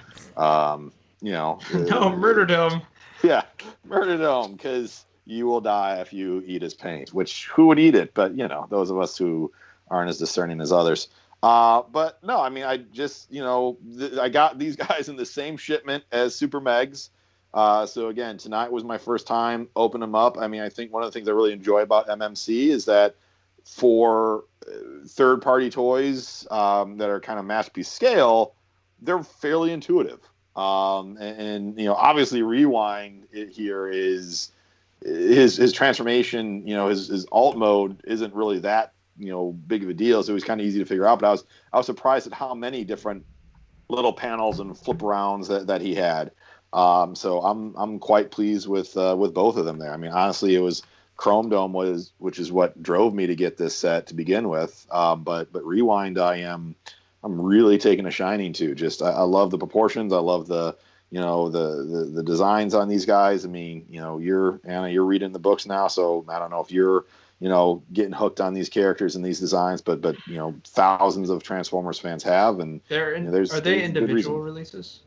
No, Murder Dome. Yeah, Murder Dome, because you will die if you eat his paint. Which who would eat it? But those of us who aren't as discerning as others. But no, I mean, I just I got these guys in the same shipment as Super Megs. So again, tonight was my first time opening them up. I mean, I think one of the things I really enjoy about MMC is that for third-party toys that are kind of masterpiece scale, they're fairly intuitive. And obviously Rewind here is his transformation. His alt mode isn't really that big of a deal, so it was kind of easy to figure out. But I was surprised at how many different little panels and flip arounds that he had. So I'm quite pleased with both of them there. I mean, honestly, it was Chrome Dome which is what drove me to get this set to begin with. But Rewind, I'm really taking a shining to. Just I love the proportions. I love the the designs on these guys. I mean, Anna, you're reading the books now, so I don't know if you're getting hooked on these characters and these designs, but thousands of Transformers fans have, and are they individual releases?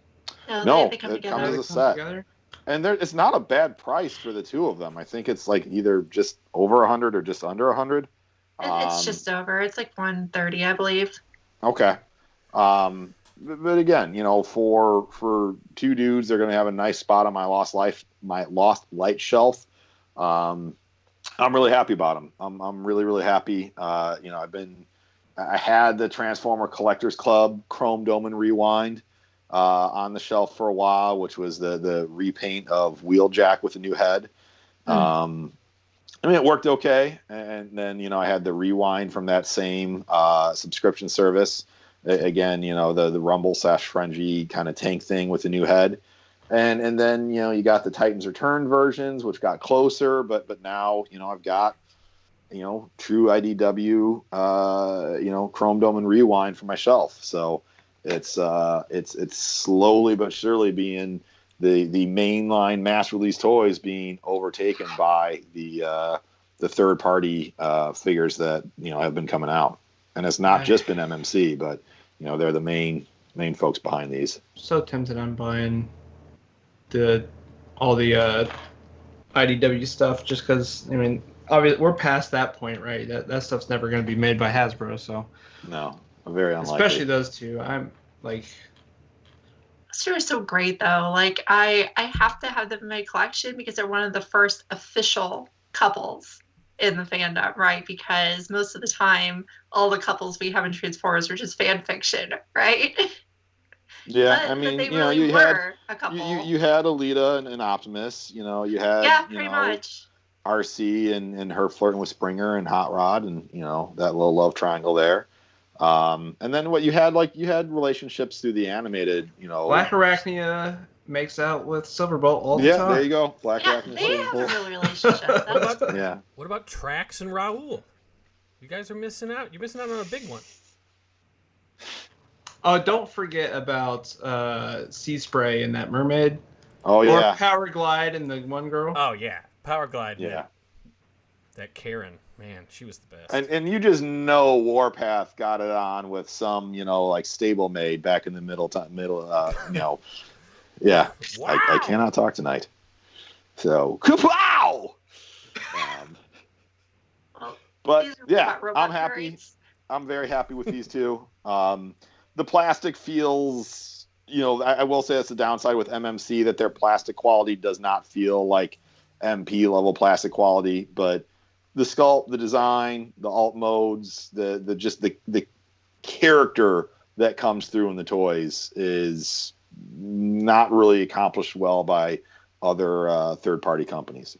No, they come it together. comes as a set. And it's not a bad price for the two of them. I think it's like either just over 100 or just under 100. It's just over. It's like 130, I believe. Okay. But again, for two dudes, they're going to have a nice spot on my Lost Light shelf. I'm really happy about them. I'm really, really happy. I had the Transformer Collectors Club Chrome Dome and Rewind on the shelf for a while, which was the repaint of Wheeljack with a new head. I mean, it worked okay. And then, I had the Rewind from that same subscription service. Again, the Rumble / Frenzy kind of tank thing with the new head. And then, you got the Titans Return versions, which got closer, but now, I've got, true IDW, Chrome Dome and Rewind for my shelf. So it's slowly but surely being the mainline mass release toys being overtaken by the third party figures that, have been coming out. And it's not just been MMC, but, they're the main folks behind these. So tempted on buying all the IDW stuff just because, I mean, obviously we're past that point, right? That stuff's never going to be made by Hasbro, so. No, very unlikely. Especially those two. I'm like. Those two are so great, though. Like, I have to have them in my collection because they're one of the first official couples in the fandom, right? Because most of the time, all the couples we have in Transformers are just fan fiction, right? Yeah, but, I mean, they really you were had a couple. You had Alita and Optimus. You had pretty much. RC and her flirting with Springer and Hot Rod, and that little love triangle there. And then what you had relationships through the animated. Black Arachnia makes out with Silverbolt all the time. Yeah, there you go. Black Arachnia. They have a real relationship. What about Trax and Raoul? You guys are missing out. You're missing out on a big one. Oh, don't forget about Sea Spray and that mermaid. Oh, yeah. Or Power Glide and the one girl. Oh, yeah. Power Glide. Yeah. That Karen. Man, she was the best. And you just know Warpath got it on with some, stablemate back in the middle. Yeah. Wow. I cannot talk tonight. So, kapow! But These are yeah, robot I'm happy. droids. I'm very happy with these two. The plastic feels, I will say that's the downside with MMC, that their plastic quality does not feel like MP level plastic quality. But the sculpt, the design, the alt modes, the character that comes through in the toys is not really accomplished well by other third-party companies.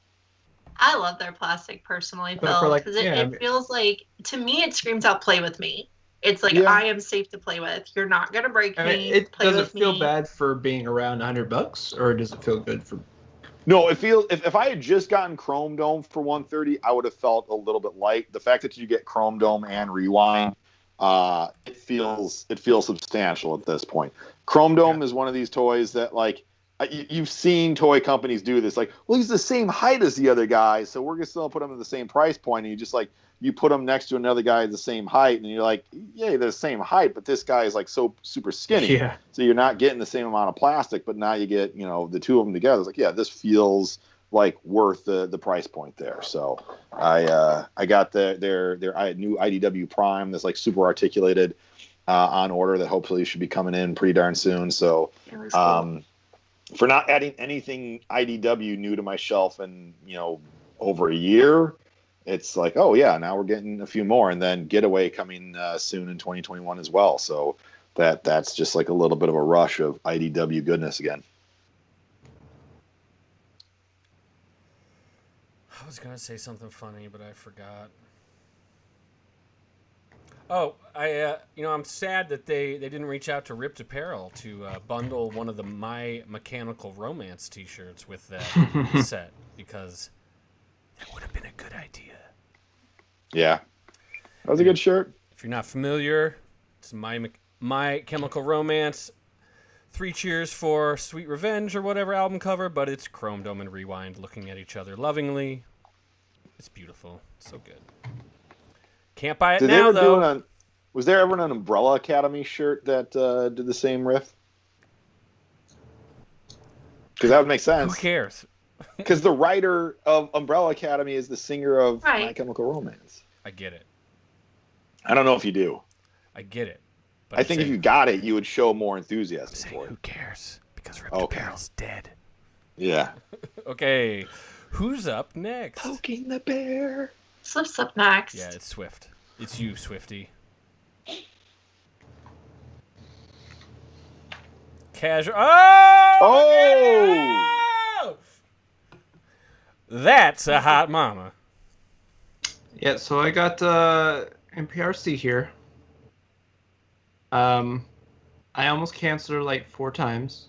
I love their plastic personally, But for, Phil, like, because yeah, I it mean- feels like, to me, it screams out play with me. It's like, Yeah. I am safe to play with. You're not going to break I mean, me. it Play does it with feel me. bad for being around $100, or does it feel good for? No, it feels, if I had just gotten Chrome Dome for 130, I would have felt a little bit light. The fact that you get Chrome Dome and Rewind, it feels substantial at this point. Chrome Dome is one of these toys that, like, you've seen toy companies do this. Like, well, he's the same height as the other guy, so we're gonna still put him at the same price point. And you just, like, you put him next to another guy at the same height, and you're like, yeah, they're the same height, but this guy is, like, so super skinny. Yeah. So you're not getting the same amount of plastic, but now you get, the two of them together. It's like, yeah, this feels like worth the price point there. So I got their new IDW Prime that's, like, super articulated on order, that hopefully should be coming in pretty darn soon. So It was cool. for not adding anything IDW new to my shelf in over a year, it's like, oh yeah, now we're getting a few more, and then Getaway coming soon in 2021 as well. So that's just like a little bit of a rush of IDW goodness again. I was gonna say something funny, but I forgot. Oh, I'm sad that they didn't reach out to Ripped Apparel to bundle one of the My Mechanical Romance T-shirts with that set, because that would have been a good idea. Yeah, that was a good shirt. If you're not familiar, it's My Chemical Romance. 3 Cheers for Sweet Revenge or whatever album cover, but it's Chrome Dome and Rewind looking at each other lovingly. It's beautiful. So good. Can't buy it Did now, they ever though. was there ever an Umbrella Academy shirt that did the same riff? Because that would make Who sense. cares? Because the writer of Umbrella Academy is the singer of Right. My Chemical Romance. I get it. I don't know if you do. I get it. But I I'm think if saying- you got it, you would show more enthusiasm I'm saying for who it. cares? Because Ripped Okay. Apparel's dead. Yeah. Okay, who's up next? Poking the bear. Swift's up next. Yeah, it's Swift. It's you, Swifty. Casual. Oh! Oh! look at it! That's a hot mama. Yeah, so I got NPRC here. I almost canceled her like 4 times,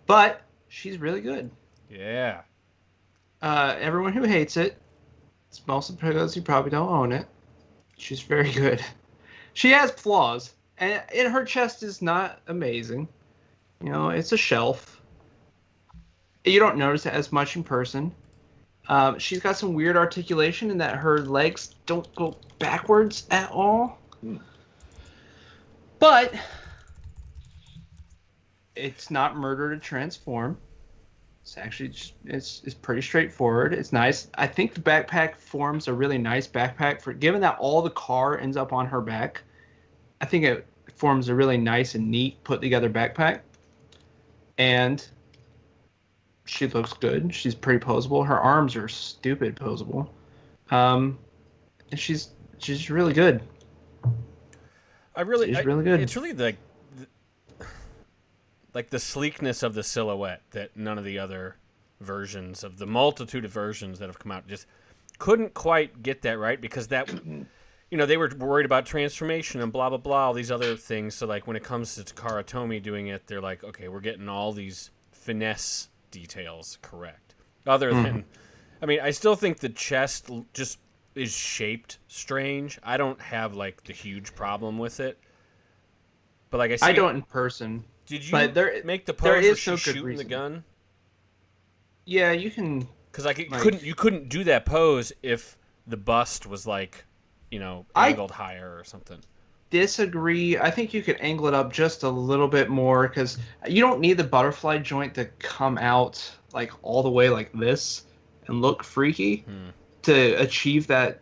but she's really good. Yeah. Everyone who hates it, it's mostly because you probably don't own it. She's very good. She has flaws, and her chest is not amazing. It's a shelf. You don't notice it as much in person. She's got some weird articulation in that her legs don't go backwards at all. But it's not murder to transform. It's actually it's pretty straightforward. It's nice. I think the backpack forms a really nice backpack given that all the car ends up on her back. I think it forms a really nice and neat put together backpack. And she looks good. She's pretty posable. Her arms are stupid posable. And she's really good. She's really good. It's really like the sleekness of the silhouette that none of the other versions of the multitude of versions that have come out just couldn't quite get that right, because that they were worried about transformation and blah blah blah, all these other things. So like when it comes to Takara Tomy doing it, they're like, okay, we're getting all these finesse details correct. Other than, I still think the chest just is shaped strange. I don't have like the huge problem with it, but like I don't in person. Did you But make the pose there where is she's no good shooting the reason. gun? Yeah, you can. Because you couldn't do that pose if the bust was like, angled higher or something. Disagree. I think you could angle it up just a little bit more, because you don't need the butterfly joint to come out like all the way like this and look freaky to achieve that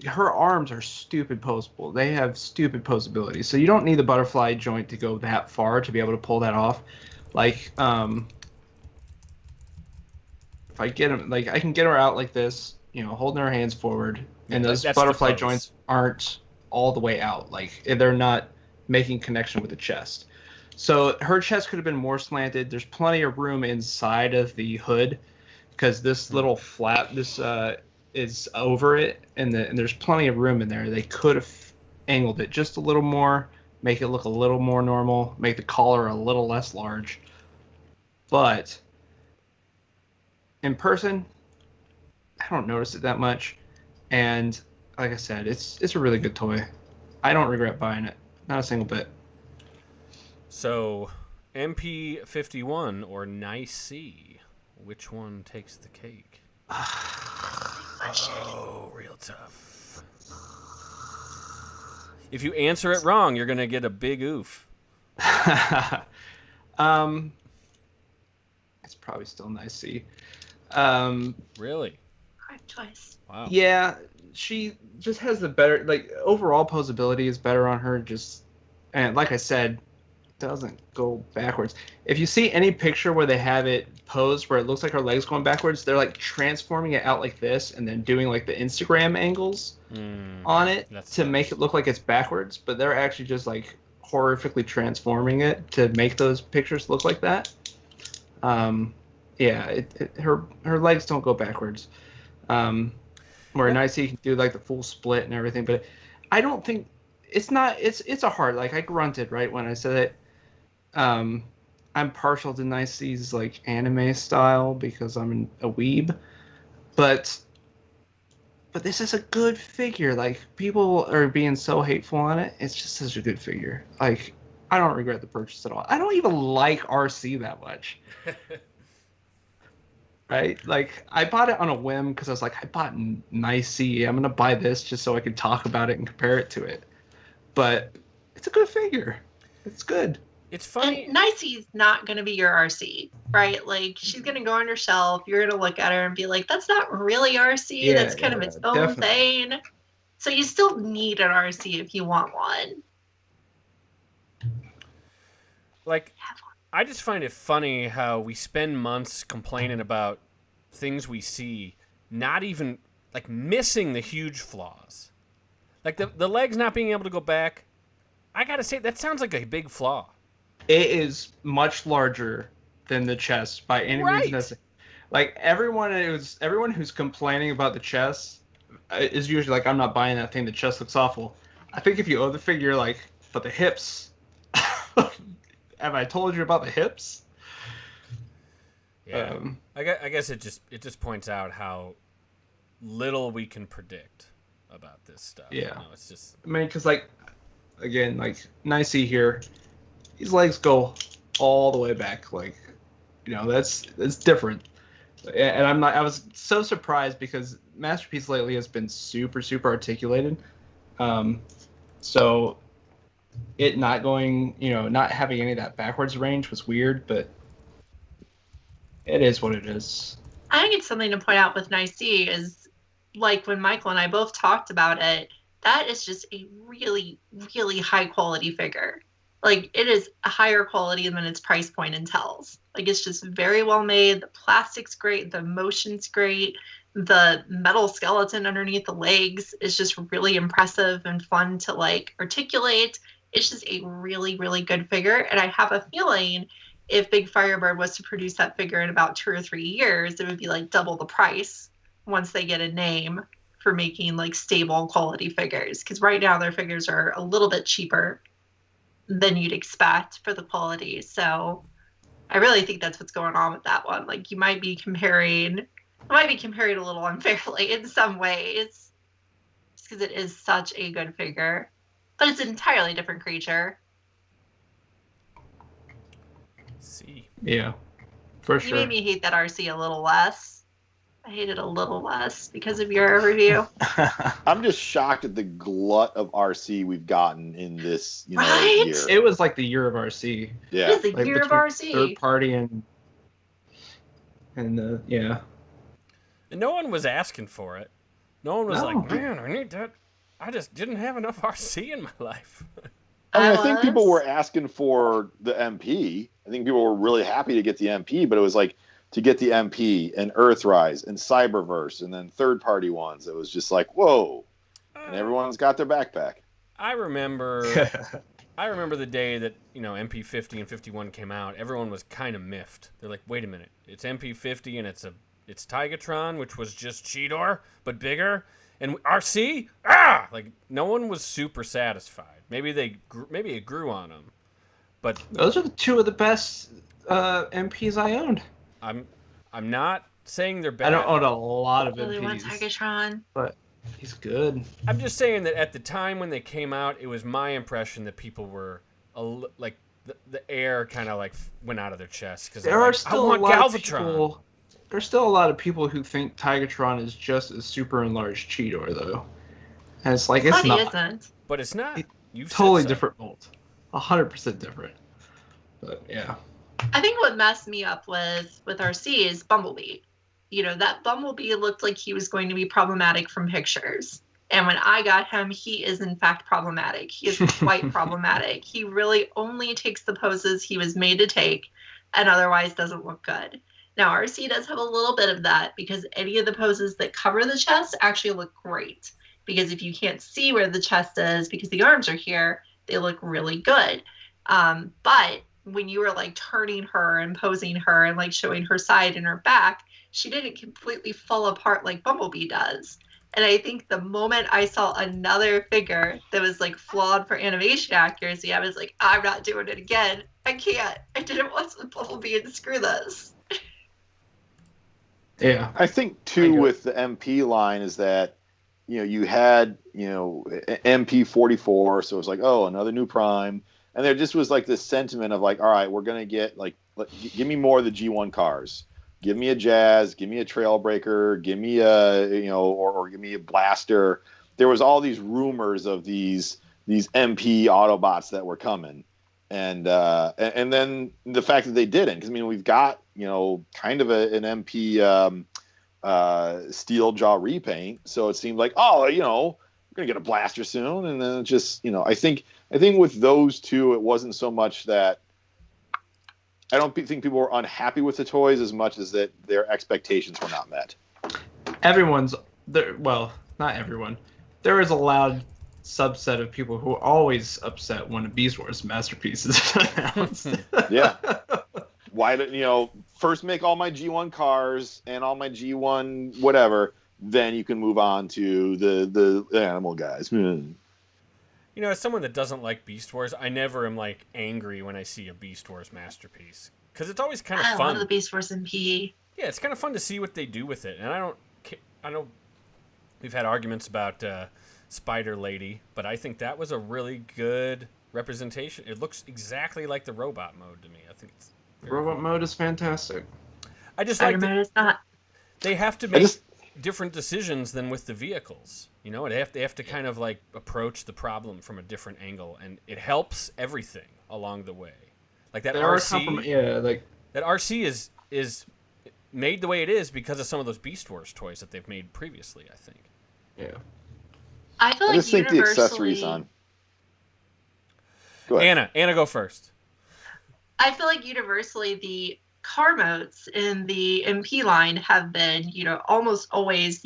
her arms are stupid posable. They have stupid posability. So you don't need the butterfly joint to go that far to be able to pull that off. Like, if I get them, like I can get her out like this, holding her hands forward, and those butterfly joints aren't all the way out. Like they're not making connection with the chest. So her chest could have been more slanted. There's plenty of room inside of the hood because this little flap, is over it, and there's plenty of room in there. They could have angled it just a little more, make it look a little more normal, make the collar a little less large. But in person, I don't notice it that much. And like I said, it's a really good toy. I don't regret buying it. Not a single bit. So, MP51 or Nice C, which one takes the cake? Oh, real tough. If you answer it wrong, you're going to get a big oof. It's probably still Nice C. Really? Correct choice. Wow. Yeah, she just has the better, like, overall posability is better on her, and like I said, doesn't go backwards. If you see any picture where they have it posed where it looks like her legs going backwards, they're like transforming it out like this and then doing like the Instagram angles on it to make it look like it's backwards, but they're actually just like horrifically transforming it to make those pictures look like that. Yeah, her legs don't go backwards. Where Nice can do like the full split and everything, but I don't think it's a hard, like I grunted right when I said it. I'm partial to Nice C's like anime style because I'm a weeb, but this is a good figure. Like people are being so hateful on it. It's just such a good figure. Like I don't regret the purchase at all. I don't even like RC that much. Right? Like I bought it on a whim because I was like, I bought Nice C. I'm gonna buy this just so I can talk about it and compare it to it. But it's a good figure. It's good. It's funny. And Nicey's not going to be your RC, right? Like, she's going to go on your shelf. You're going to look at her and be like, that's not really RC. Yeah, that's kind of its own thing. So you still need an RC if you want one. Like, I just find it funny how we spend months complaining about things we see, not even, like, missing the huge flaws. Like, the legs not being able to go back, I gotta say, that sounds like a big flaw. It is much larger than the chest by any reason. Like everyone who's complaining about the chest is usually like, I'm not buying that thing. The chest looks awful. I think if you own the figure, like, but the hips. Have I told you about the hips? Yeah. I guess it just points out how little we can predict about this stuff. Yeah. It's just. I mean, because like, again, like Nice here. These legs go all the way back, like, that's different. And I was so surprised because Masterpiece lately has been super, super articulated. So it not going, not having any of that backwards range was weird, but it is what it is. I think it's something to point out with Nice is, like when Michael and I both talked about it, that is just a really, really high quality figure. Like, it is a higher quality than its price point entails. Like, it's just very well made. The plastic's great. The motion's great. The metal skeleton underneath the legs is just really impressive and fun to, like, articulate. It's just a really, really good figure. And I have a feeling if Big Firebird was to produce that figure in about 2 or 3 years, it would be, like, double the price once they get a name for making, like, stable quality figures. Because right now their figures are a little bit cheaper than you'd expect for the quality. So I really think that's what's going on with that one. Like, you might be comparing a little unfairly in some ways, just because it is such a good figure, but it's an entirely different creature. See. Yeah, for sure. You made me hate that RC a little less. I hate it a little less because of your review. I'm just shocked at the glut of RC we've gotten in this year. It was like the year of RC. Yeah. It is the year of RC. Third party and yeah. And no one was asking for it. No one was No. like, man, I need that. I just didn't have enough RC in my life. I think people were asking for the MP. I think people were really happy to get the MP, but it was like to get the MP and Earthrise and Cyberverse and then third-party ones. It was just like, whoa. And everyone's got their backpack. I remember the day that, MP50 and 51 came out. Everyone was kind of miffed. They're like, wait a minute. It's MP50 and it's Tigatron, which was just Cheetor, but bigger. And RC? Like, no one was super satisfied. Maybe it grew on them. But those are two of the best MPs I owned. I'm not saying they're bad. I don't own a lot of really want MPs, Tigatron. but he's good. I'm just saying that at the time when they came out, it was my impression that people were like the air kind of like went out of their chest because There are still a lot of Galvatron. people. There's still a lot of people who think Tigatron is just a super enlarged Cheetor, though. And it's like, it's not. Isn't. But it's not. You've totally different mold. 100% different. But yeah. I think what messed me up with RC is Bumblebee. That Bumblebee looked like he was going to be problematic from pictures. And when I got him, he is in fact problematic. He is quite problematic. He really only takes the poses he was made to take and otherwise doesn't look good. Now, RC does have a little bit of that because any of the poses that cover the chest actually look great. Because if you can't see where the chest is because the arms are here, they look really good. But when you were like turning her and posing her and like showing her side and her back, she didn't completely fall apart like Bumblebee does. And I think the moment I saw another figure that was like flawed for animation accuracy, I was like, I'm not doing it again. I can't. I didn't want some Bumblebee and screw this. Yeah. I think too with the MP line is that, you had, MP44, so it was like, oh, another new Prime. And there just was like this sentiment of like, all right, we're going to get like, give me more of the G1 cars. Give me a Jazz, give me a Trailbreaker, give me a, or give me a Blaster. There was all these rumors of these MP Autobots that were coming. And then the fact that they didn't, because we've got, kind of an MP steel jaw repaint. So it seemed like, oh, we're going to get a Blaster soon. And then it just, I think with those two, it wasn't so much that I don't think people were unhappy with the toys as much as that their expectations were not met. Everyone's there. Well, not everyone. There is a loud subset of people who are always upset when a Beast Wars masterpiece is announced. Yeah. Why don't first make all my G1 cars and all my G1 whatever, then you can move on to the animal guys. As someone that doesn't like Beast Wars, I never am like angry when I see a Beast Wars masterpiece because it's always kind of fun. I love the Beast Wars MP. Yeah, it's kind of fun to see what they do with it, and I know we've had arguments about Spider Lady, but I think that was a really good representation. It looks exactly like the robot mode to me. I think it's robot mode is fantastic. I just like that it's not. They have to make different decisions than with the vehicles. They have to kind of like approach the problem from a different angle, and it helps everything along the way. Like that RC, that RC is made the way it is because of some of those Beast Wars toys that they've made previously. I think. Yeah. I feel like just think the accessories on. Go ahead. Anna, go first. I feel like universally the car modes in the MP line have been, almost always,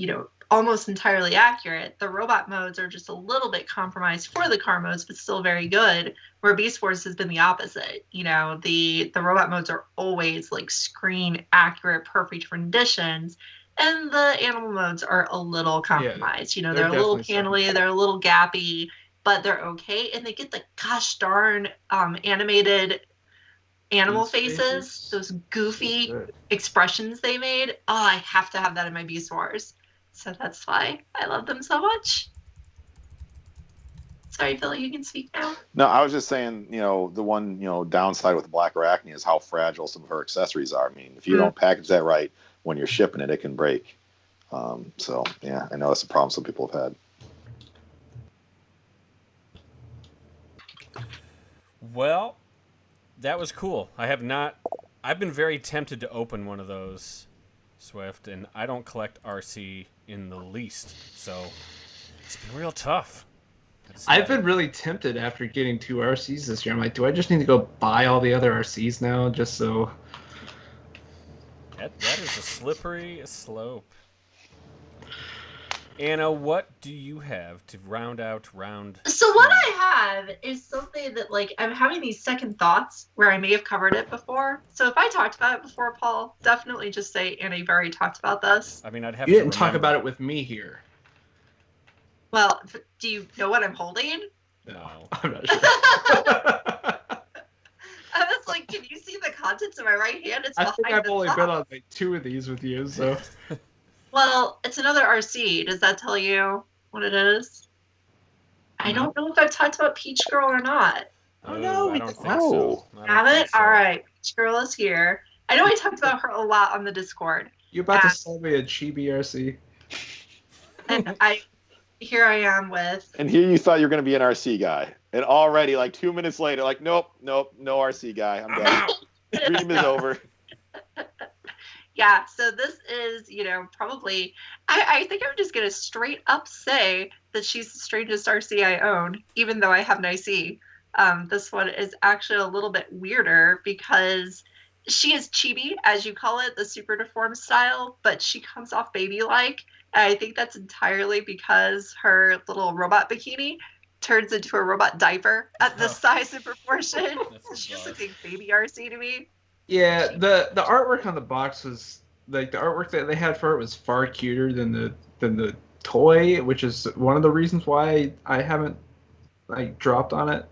almost entirely accurate. The robot modes are just a little bit compromised for the car modes, but still very good. Where Beast Wars has been the opposite. The robot modes are always like screen accurate, perfect renditions. And the animal modes are a little compromised. Yeah, they're a little panely, they're a little gappy, but they're okay. And they get the gosh darn animated animal faces, those goofy expressions they made. Oh, I have to have that in my Beast Wars. So that's why I love them so much. Sorry, Phil, you can speak now. No, I was just saying, the one, downside with Black Arachne is how fragile some of her accessories are. If you don't package that right when you're shipping it, it can break. So, yeah, I know that's a problem some people have had. Well, that was cool. I've been very tempted to open one of those Swift, and I don't collect RC in the least, so it's been real tough. I've been really tempted after getting 2 RCs this year. I'm like, do I just need to go buy all the other RCs now just so... That is a slippery slope. Anna, what do you have to round out round So 2? what I have is something that, like, I'm having these second thoughts where I may have covered it before. So if I talked about it before, Paul, definitely just say, Anna, you've already talked about this. I mean, I'd have You to didn't talk remember. about it with me here. Well, do you know what I'm holding? No. I'm not sure. I was like, can you see the contents of my right hand? It's I behind think I've the only top. been on like 2 of these with you, so... Well, it's another RC. Does that tell you what it is? I don't know if I've talked about Peach Girl or not. Oh, no, I we don't didn't. think so. I don't Have think it? so. All right. Peach Girl is here. I know I talked about her a lot on the Discord. You about to sell me a chibi RC? And here I am with... And here you thought you were going to be an RC guy. And already, like 2 minutes later, like, nope, no RC guy. I'm I'm done. out. Dream is over. Yeah, so this is, probably... I think I'm just going to straight up say that she's the strangest RC I own, even though I have an IC. This one is actually a little bit weirder because she is chibi, as you call it, the super deformed style, but she comes off baby-like. And I think that's entirely because her little robot bikini turns into a robot diaper at this size and proportion. That's She just bizarre. looks like baby RC to me. Yeah, the artwork on the box was... Like, the artwork that they had for it was far cuter than the toy, which is one of the reasons why I haven't, like, dropped on it.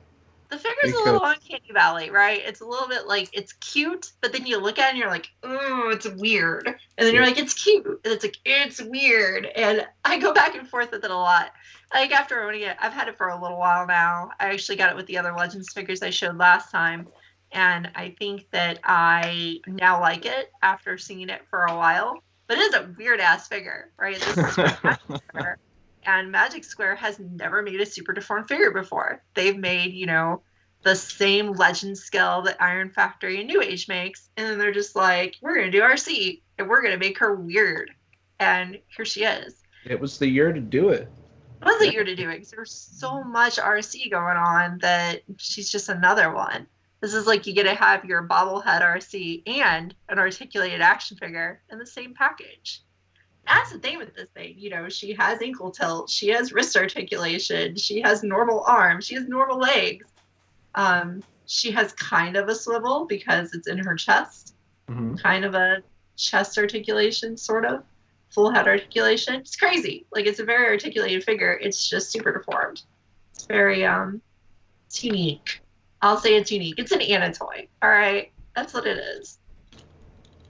The figure's a little uncanny valley, right? It's a little bit like, it's cute, but then you look at it and you're like, oh, it's weird. And then you're like, it's cute. And it's like, it's weird. And I go back and forth with it a lot. Like, after owning it, I've had it for a little while now. I actually got it with the other Legends figures I showed last time. And I think that I now like it after seeing it for a while. But it is a weird-ass figure, right? This is Magic Square. And Magic Square has never made a super deformed figure before. They've made, the same legend scale that Iron Factory and New Age makes. And then they're just like, we're going to do RC, and we're going to make her weird. And here she is. It was the year to do it. It was a year to do it because there's so much RC going on that she's just another one. This is like you get to have your bobblehead RC and an articulated action figure in the same package. That's the thing with this thing. She has ankle tilt. She has wrist articulation. She has normal arms. She has normal legs. She has kind of a swivel because it's in her chest. Mm-hmm. Kind of a chest articulation, sort of. Full head articulation. It's crazy. Like, it's a very articulated figure. It's just super deformed. It's very, it's unique. I'll say it's unique. It's an Anna toy. All right? That's what it is.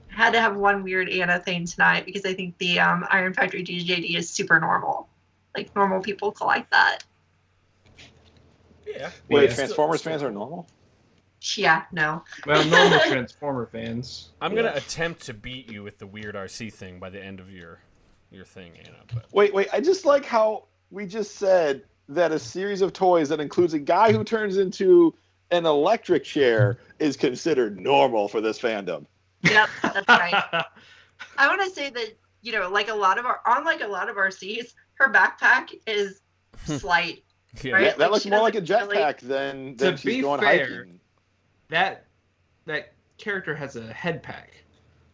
I had to have one weird Anna thing tonight because I think the Iron Factory DJD is super normal. Like, normal people collect that. Yeah. Wait, Yeah. Transformers fans are normal? Yeah, no. Well, normal Transformer fans. I'm gonna attempt to beat you with the weird RC thing by the end of your thing, Anna. But Wait, I just like how we just said that a series of toys that includes a guy who turns into an electric chair is considered normal for this fandom. Yep, that's right. I want to say that, like a lot of RCs, her backpack is slight. yeah, Right? That Like, looks she more like a doesn't really- jetpack than To she's be going fair, hiking. That character has a head pack.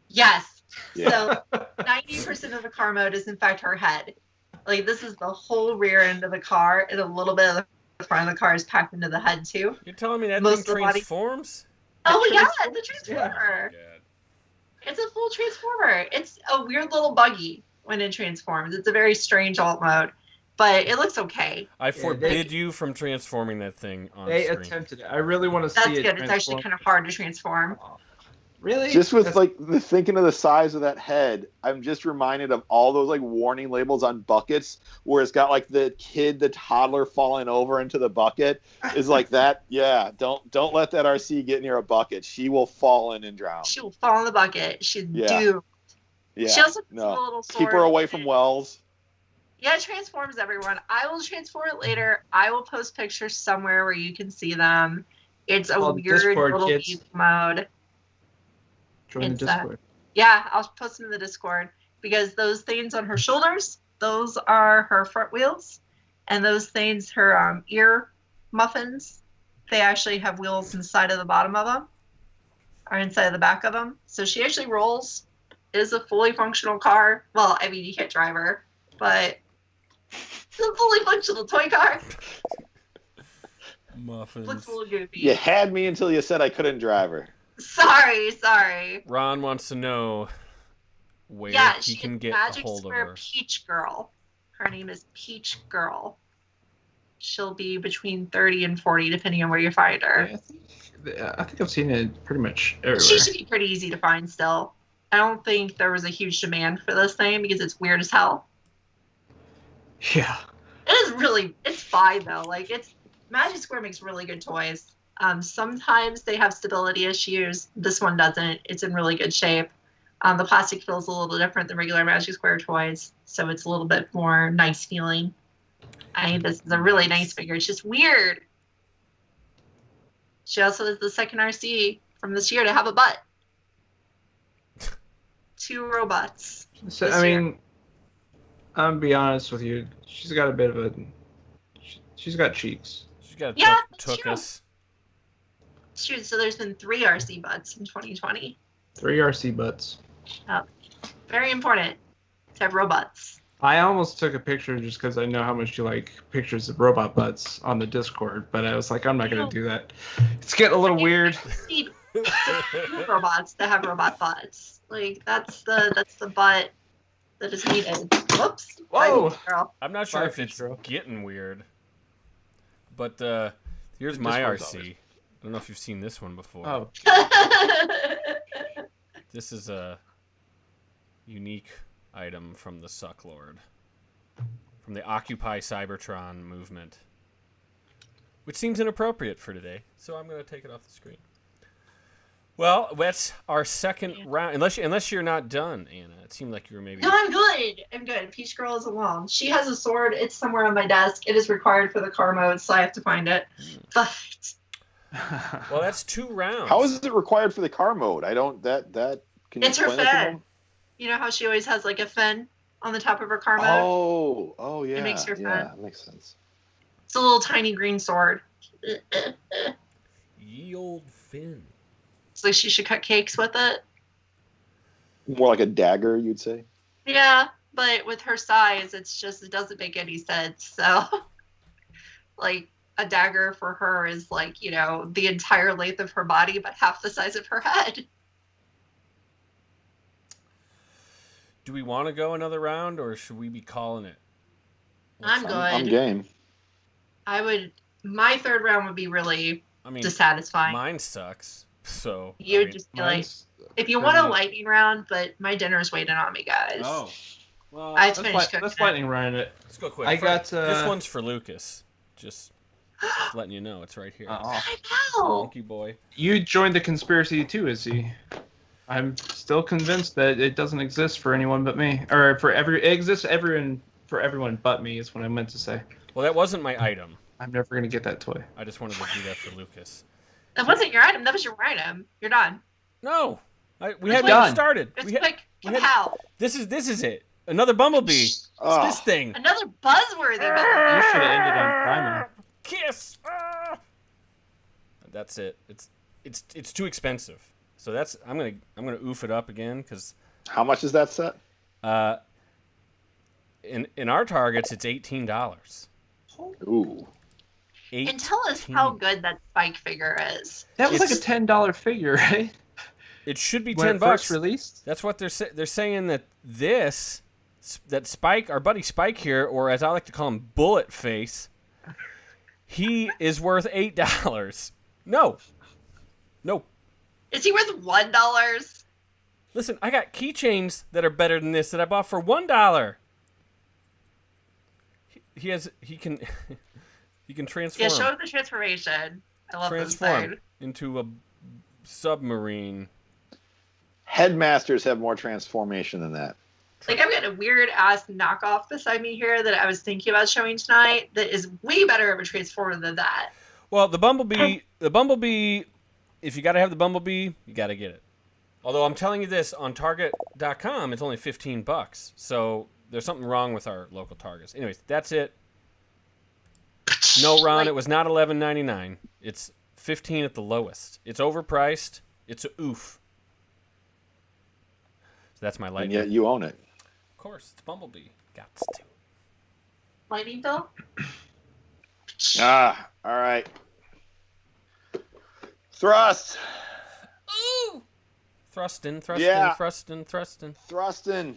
Yes. Yeah. So 90% of the car mode is in fact her head. Like, this is the whole rear end of the car, and a little bit of the front of the car is packed into the head too. you're telling me that Most thing of the body- transforms? Oh yeah, transforms? it's a transformer. God. It's a full transformer. It's a weird little buggy when it transforms. It's a very strange alt mode, but it looks okay. I forbid you from transforming that thing on They screen. attempted it. I really want to That's see it. good. It's actually kind of hard to transform. Really? Just with That's- the thinking of the size of that head, I'm just reminded of all those like warning labels on buckets where it's got like the toddler falling over into the bucket is like that. Yeah, don't let that RC get near a bucket. She will fall in and drown. She will fall in the bucket. She's Yeah. doomed. Yeah, She also puts a no. little sword. Keep her away from wells. Yeah, it transforms everyone. I will transform it later. I will post pictures somewhere where you can see them. It's a On weird Discord, little kids. evil mode. Join the It's, Discord. Yeah, I'll post them in the Discord because those things on her shoulders, those are her front wheels, and those things, her ear muffins, they actually have wheels inside of the bottom of them, or inside of the back of them. So she actually rolls. Is a fully functional car. Well, I mean, you can't drive her, but it's a fully functional toy car. Muffins. Looks a little goofy. You had me until you said I couldn't drive her. Sorry. Ron wants to know where he can get Magic a hold Square of her. Peach Girl. Her name is Peach Girl. She'll be between 30 and 40, depending on where you find her. I think I've seen it pretty much everywhere. She should be pretty easy to find still. I don't think there was a huge demand for this thing because it's weird as hell. Yeah. It's fine though. Like, Magic Square makes really good toys. Sometimes they have stability issues. This one doesn't. It's in really good shape. The plastic feels a little different than regular Magic Square toys, so it's a little bit more nice feeling. I think this is a really nice figure. It's just weird. She also is the second RC from this year to have a butt. 2 robots. So, I mean, I'm be honest with you. She's got a bit of a. She's got cheeks. She's got took true. us. It's true. So there's been 3 RC butts in 2020. 3 RC butts. Very important to have robots. I almost took a picture just because I know how much you like pictures of robot butts on the Discord, but I was like, I'm not going to do that. It's getting a little weird. We need robots that have robot butts. Like, that's the butt that is needed. Whoops. Whoa. Girl. I'm not sure if it's getting weird, but here's my RC. I don't know if you've seen this one before. Oh. This is a unique item from the Sucklord, from the Occupy Cybertron movement, which seems inappropriate for today, so I'm going to take it off the screen. Well, that's our second round. Unless you're not done, Anna. It seemed like you were maybe. No, I'm good. Peach Girl is alone. She has a sword. It's somewhere on my desk. It is required for the car mode, so I have to find it. But well, that's 2 rounds. How is it required for the car mode? I don't. That. Can you it's her explain that to fin. me? You know how she always has like a fin on the top of her car mode? Oh, yeah. It makes her yeah, fin. makes sense. It's a little tiny green sword. Ye old Finn. So she should cut cakes with it. More like a dagger, you'd say. Yeah, but with her size, it doesn't make any sense. So, like, a dagger for her is like, the entire length of her body, but half the size of her head. Do we want to go another round, or should we be calling it? I'm good. I'm game. My third round would be really dissatisfying. Mine sucks. So you would just be like, if you want a lightning round, but my dinner's waiting on me, guys. Oh, well, I've finished cooking. Let's lightning round it. Let's go quick. I got this one's for Lucas. Just letting you know, it's right here. I know. Monkey boy. You joined the conspiracy too, is he? I'm still convinced that it doesn't exist for anyone but me, or it exists for everyone but me. Is what I meant to say. Well, that wasn't my item. I'm never gonna get that toy. I just wanted to do that for Lucas. That wasn't your item. That was your item. You're done. No, we hadn't even started. It's quick. How? This is it. Another Bumblebee. It's this thing. Another Buzzworthy. You should have ended on Primer. Kiss. That's it. It's too expensive. So I'm gonna oof it up again because. How much is that set? In our targets, it's $18. Ooh. And tell us how good that Spike figure is. That was like a $10 figure, right? It should be when $10. It first released. That's what they're saying that that Spike, our buddy Spike here, or as I like to call him, Bullet Face, he is worth $8. No. Is he worth $1? Listen, I got keychains that are better than this that I bought for $1. He can transform. Yeah, show the transformation. I love this thing. Into a submarine. Headmasters have more transformation than that. Like, I've got a weird ass knockoff beside me here that I was thinking about showing tonight that is way better of a transformer than that. Well, the Bumblebee, if you got to have the Bumblebee, you got to get it. Although I'm telling you this, on Target.com, it's only $15. So there's something wrong with our local Targets. Anyways, that's it. No, Ron, it was not $11.99. It's $15 at the lowest. It's overpriced. It's a oof. So that's my lightning. And yet you own it. Of course, it's Bumblebee. Got to. Lightning Bill? All right. Thrust. Ooh! Thrustin'. Yeah. Thrustin'.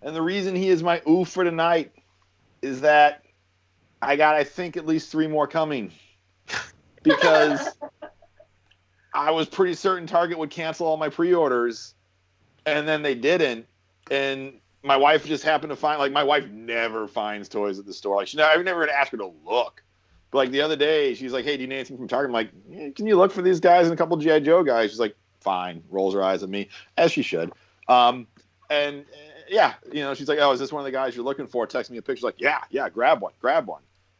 And the reason he is my oof for tonight is that I got, I think, at least 3 more coming. Because I was pretty certain Target would cancel all my pre-orders, and then they didn't. And my wife just happened to find, like, my wife never finds toys at the store. Like, I've never even asked her to look. But, like, the other day, she's like, hey, do you need anything from Target? I'm like, yeah, can you look for these guys and a couple G.I. Joe guys? She's like, fine. Rolls her eyes at me, as she should. And, yeah, you know, she's like, oh, is this one of the guys you're looking for? Text me a picture. Like, yeah, grab one.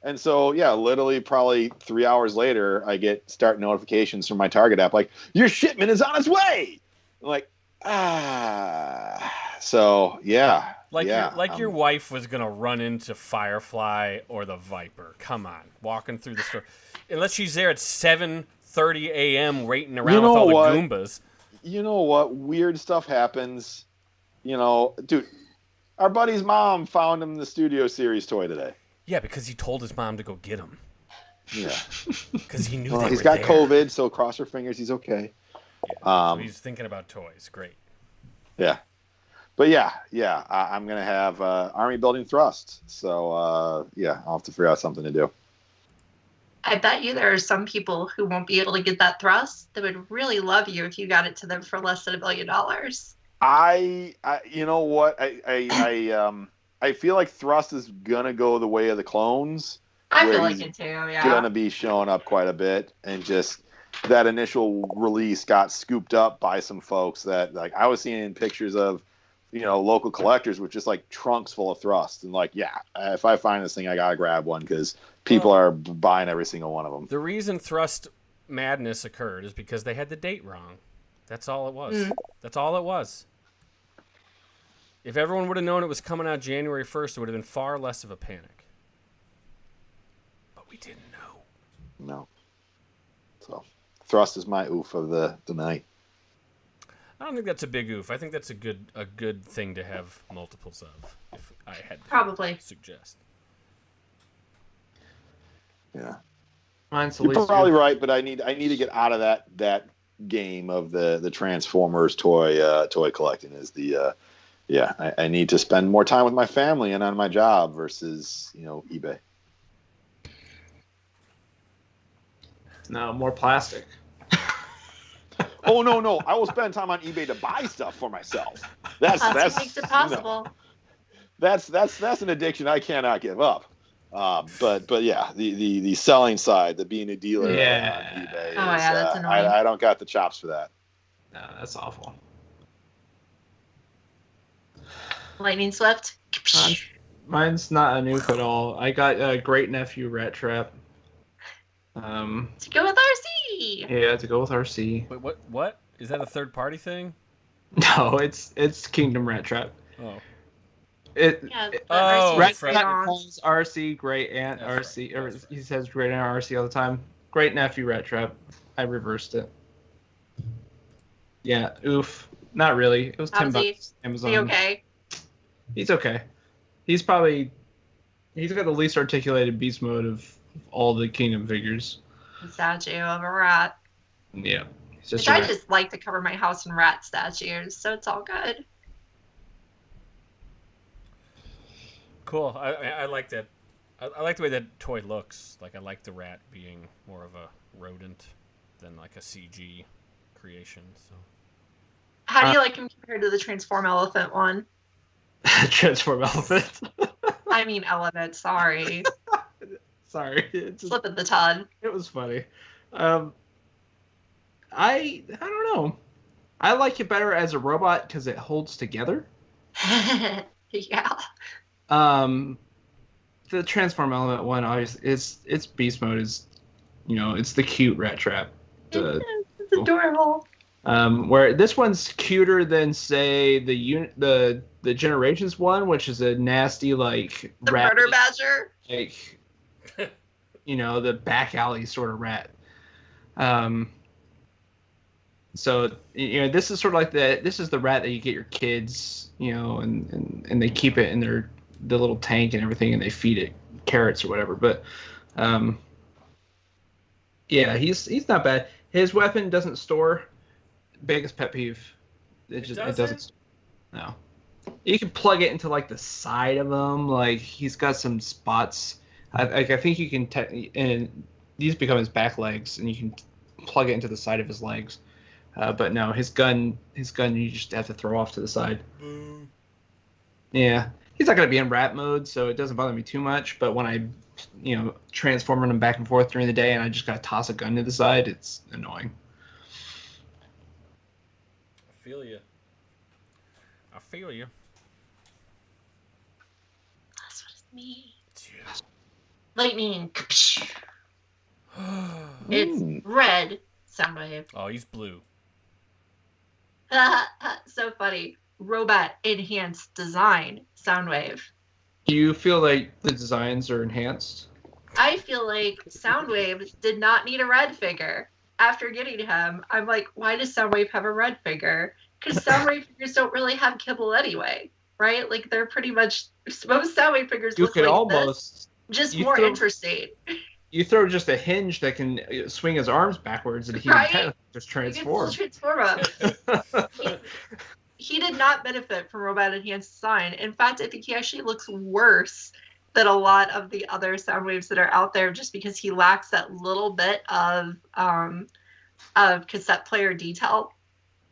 And so, yeah, literally probably 3 hours later, I start notifications from my Target app, like, your shipment is on its way. I'm like, so, yeah. Your wife was going to run into Firefly or the Viper. Come on, walking through the store. Unless she's there at 7:30 a.m. waiting around with all the Goombas. You know what? Weird stuff happens. You know, dude, our buddy's mom found him the Studio Series toy today. Yeah, because he told his mom to go get him. Yeah. Because he knew well, they he's were got there. COVID, so cross her fingers, he's okay. Yeah, so he's thinking about toys. Great. Yeah. But yeah, I'm going to have Army Building Thrust. So, yeah, I'll have to figure out something to do. I bet you there are some people who won't be able to get that thrust that would really love you if you got it to them for less than $1 billion. I you know what? I feel like Thrust is gonna go the way of the clones. I feel like it too. Yeah, gonna be showing up quite a bit, and just that initial release got scooped up by some folks that, like, I was seeing pictures of, you know, local collectors with just like trunks full of Thrust, and like, yeah, if I find this thing, I gotta grab one because people are buying every single one of them. The reason Thrust madness occurred is because they had the date wrong. That's all it was. That's all it was. If everyone would have known it was coming out January 1st, it would have been far less of a panic. But we didn't know. No. So, Thrust is my oof of the night. I don't think that's a big oof. I think that's a good thing to have multiples of, if I had to probably suggest. Yeah. Mine's You're probably right, but I need to get out of that game of the Transformers toy collecting. Is the I need to spend more time with my family and on my job versus, you know, eBay. No, more plastic. Oh no! I will spend time on eBay to buy stuff for myself. That's what makes it possible. You know, that's an addiction I cannot give up. But yeah, the selling side, the being a dealer on eBay. That's annoying. I don't got the chops for that. No, that's awful. Lightning Swift. Mine's not a noof at all. I got a Great Nephew Rat Trap. To go with RC. Yeah, to go with RC. Wait, what? Is that a third party thing? No, it's Kingdom Rat Trap. Oh. Rat Trap calls RC Great Aunt RC, or he says Great Aunt RC all the time. Great Nephew Rat Trap. I reversed it. Yeah, oof. Not really. It was $10 Amazon. Is he okay? He's okay. He's got the least articulated beast mode of all the Kingdom figures. Statue of a rat. Yeah. I just like to cover my house in rat statues, so it's all good. Cool. I like that. I like the way that toy looks. Like, I like the rat being more of a rodent than like a CG creation. So. How do you like him compared to the Transform Elephant one? Transform Elephant. I mean Element. Sorry. Sorry. Slip of the tongue. It was funny. I don't know. I like it better as a robot because it holds together. Yeah. The Transform Element one, obviously, its beast mode is, you know, it's the cute Rat Trap. It's adorable. Where this one's cuter than, say, the Generations one, which is a nasty like The rat, murder badger. like the back alley sort of rat. So this is sort of like this is the rat that you get your kids, and they keep it in the little tank and everything, and they feed it carrots or whatever. But yeah, he's not bad. His weapon doesn't store. Biggest pet peeve. It doesn't. No. You can plug it into like the side of him. Like he's got some spots. I think you can. And these become his back legs, and you can plug it into the side of his legs. But no, his gun, you just have to throw off to the side. Boom. Yeah, he's not gonna be in rat mode, so it doesn't bother me too much. But when I, transforming him back and forth during the day, and I just gotta toss a gun to the side, it's annoying. I feel you. That's what it means. Yeah. Lightning. It's red. Soundwave. Oh, he's blue. So funny. Robot enhanced design. Soundwave. Do you feel like the designs are enhanced? I feel like Soundwave did not need a red figure. After getting him, I'm like, why does Soundwave have a red figure? Because Soundwave figures don't really have kibble anyway, right? Like they're pretty much most Soundwave figures You look could like almost this, just more interesting. You throw just a hinge that can swing his arms backwards, and he Right? can just transform. You can still transform him. He did not benefit from robot enhanced design. In fact, I think he actually looks worse than a lot of the other Soundwaves that are out there, just because he lacks that little bit of cassette player detail.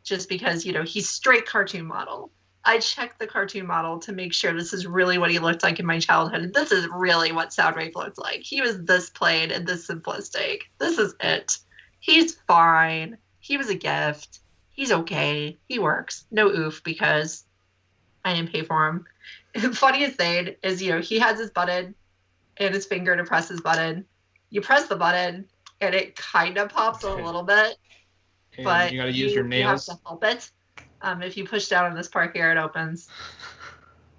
Just because he's straight cartoon model. I checked the cartoon model to make sure this is really what he looked like in my childhood. This is really what Soundwave looked like. He was this plain and this simplistic. This is it. He's fine. He was a gift. He's okay. He works. No oof, because I didn't pay for him. The funniest thing is, he has his button and his finger to press his button. You press the button and it kind of pops a little bit, And but you got to use your nails. You have to help it. If you push down on this part here, it opens.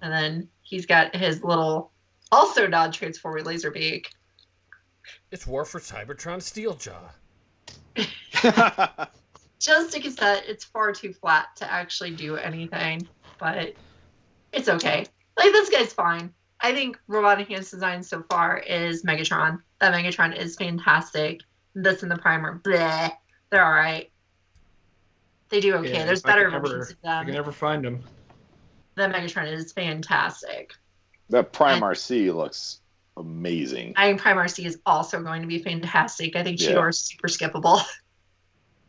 And then he's got his little, also non-transforming laser beak. It's War for Cybertron Steeljaw. Just a cassette, it's far too flat to actually do anything, but it's okay. Like, this guy's fine. I think Robot Enhanced Design so far is Megatron. That Megatron is fantastic. This and the Primer, bleh. They're all right. They do okay. There's better versions of them. I can never find them. The Megatron is fantastic. That Prime RC looks amazing. I think Prime RC is also going to be fantastic. I think Cheetor is super skippable.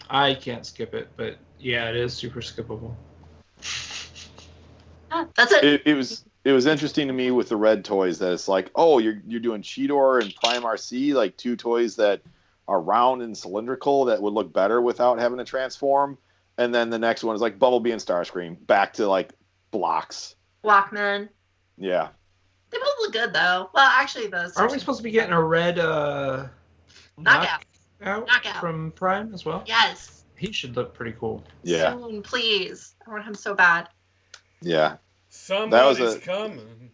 I can't skip it, but yeah, it is super skippable. That's it. It was interesting to me with the red toys that it's like, oh, you're doing Cheetor and Prime RC, like two toys that are round and cylindrical that would look better without having to transform. And then the next one is like Bumblebee and Starscream, back to like blocks. Blockman. Yeah. They both look good though. Well, actually, those. Aren't we supposed to be getting a red knockout from Prime as well? Yes. He should look pretty cool. Yeah. Soon, please. I want him so bad. Yeah. Somebody's coming.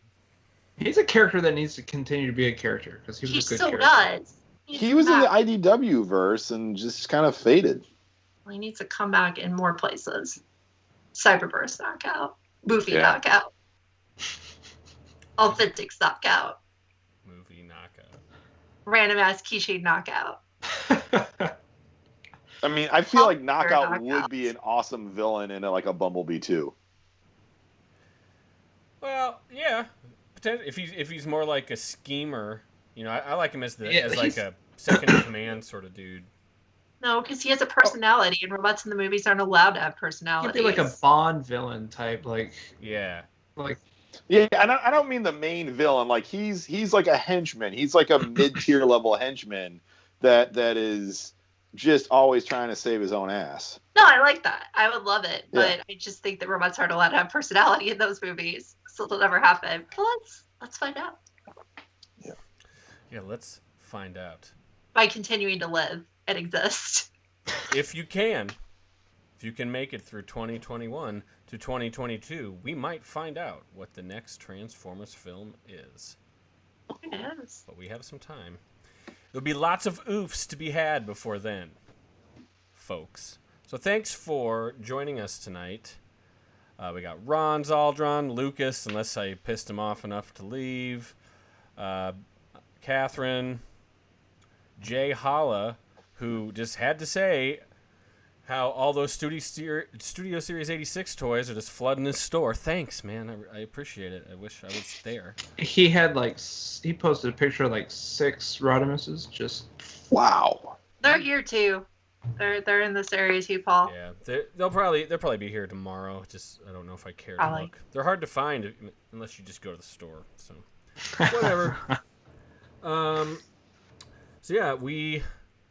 He's a character that needs to continue to be a character because he was a good character. Does. He was in the IDW verse and just kind of faded. Well, he needs to come back in more places. Cyberburst knockout. Boofy knockout. Authentics knockout. Movie knockout. Random ass keychain knockout. I mean, I feel like Knockout would be an awesome villain in like a Bumblebee too. Well, yeah. If he's more like a schemer, I like him as like a second in command sort of dude. No, because he has a personality, and robots in the movies aren't allowed to have personalities. He'd be like a Bond villain type, like. Yeah. Like. Yeah, and I don't mean the main villain. Like he's like a henchman. He's like a mid-tier level henchman that is just always trying to save his own ass. No, I like that. I would love it, but I just think that robots aren't allowed to have personality in those movies, so it'll never happen. Well, let's find out. Yeah. Yeah, let's find out. By continuing to live and exist. If you can If you can make it through 2021 to 2022, we might find out what the next Transformers film is. Yes. But we have some time. There'll be lots of oofs to be had before then, folks. So thanks for joining us tonight. We got Ron Zaldron, Lucas, unless I pissed him off enough to leave, Catherine, Jay Holla, who just had to say how all those Studio Series 86 toys are just flooding his store. Thanks, man. I appreciate it. I wish I was there. He had he posted a picture of 6 Rodimuses. Just Wow. They're here too. They're in this area too, Paul. Yeah, they'll probably be here tomorrow. Just I don't know if I care to look. They're hard to find unless you just go to the store. So whatever. So yeah,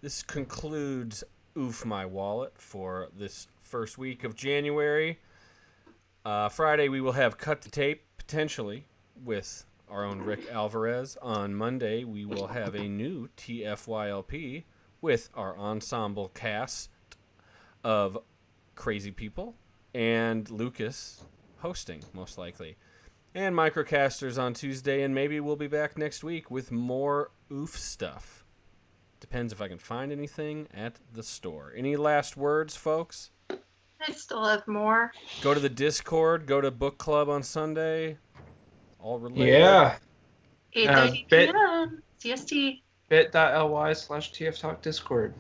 this concludes OOF My Wallet for this first week of January. Friday we will have Cut the Tape potentially with our own Rick Alvarez. On Monday we will have a new TFYLP with our ensemble cast of crazy people and Lucas hosting, most likely. And Microcasters on Tuesday, and maybe we'll be back next week with more OOF stuff. Depends if I can find anything at the store. Any last words, folks? I still have more. Go to the Discord, go to book club on Sunday. All related. yeah. 8:30 p.m. CST. bit.ly/TFTalk Discord.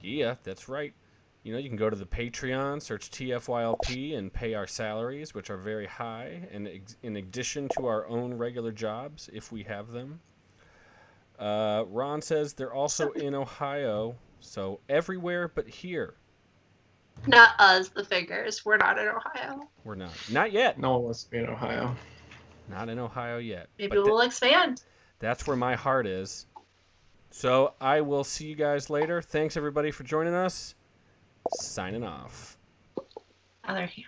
Yeah, that's right. You can go to the Patreon, search TFYLP, and pay our salaries, which are very high, and in addition to our own regular jobs, if we have them. Ron says they're also in Ohio, so everywhere but here. Not us, the figures. We're not in Ohio. We're not. Not yet. No one wants to be in Ohio. Not in Ohio yet. Maybe we'll expand. That's where my heart is. So I will see you guys later. Thanks, everybody, for joining us. Signing off. Other hand.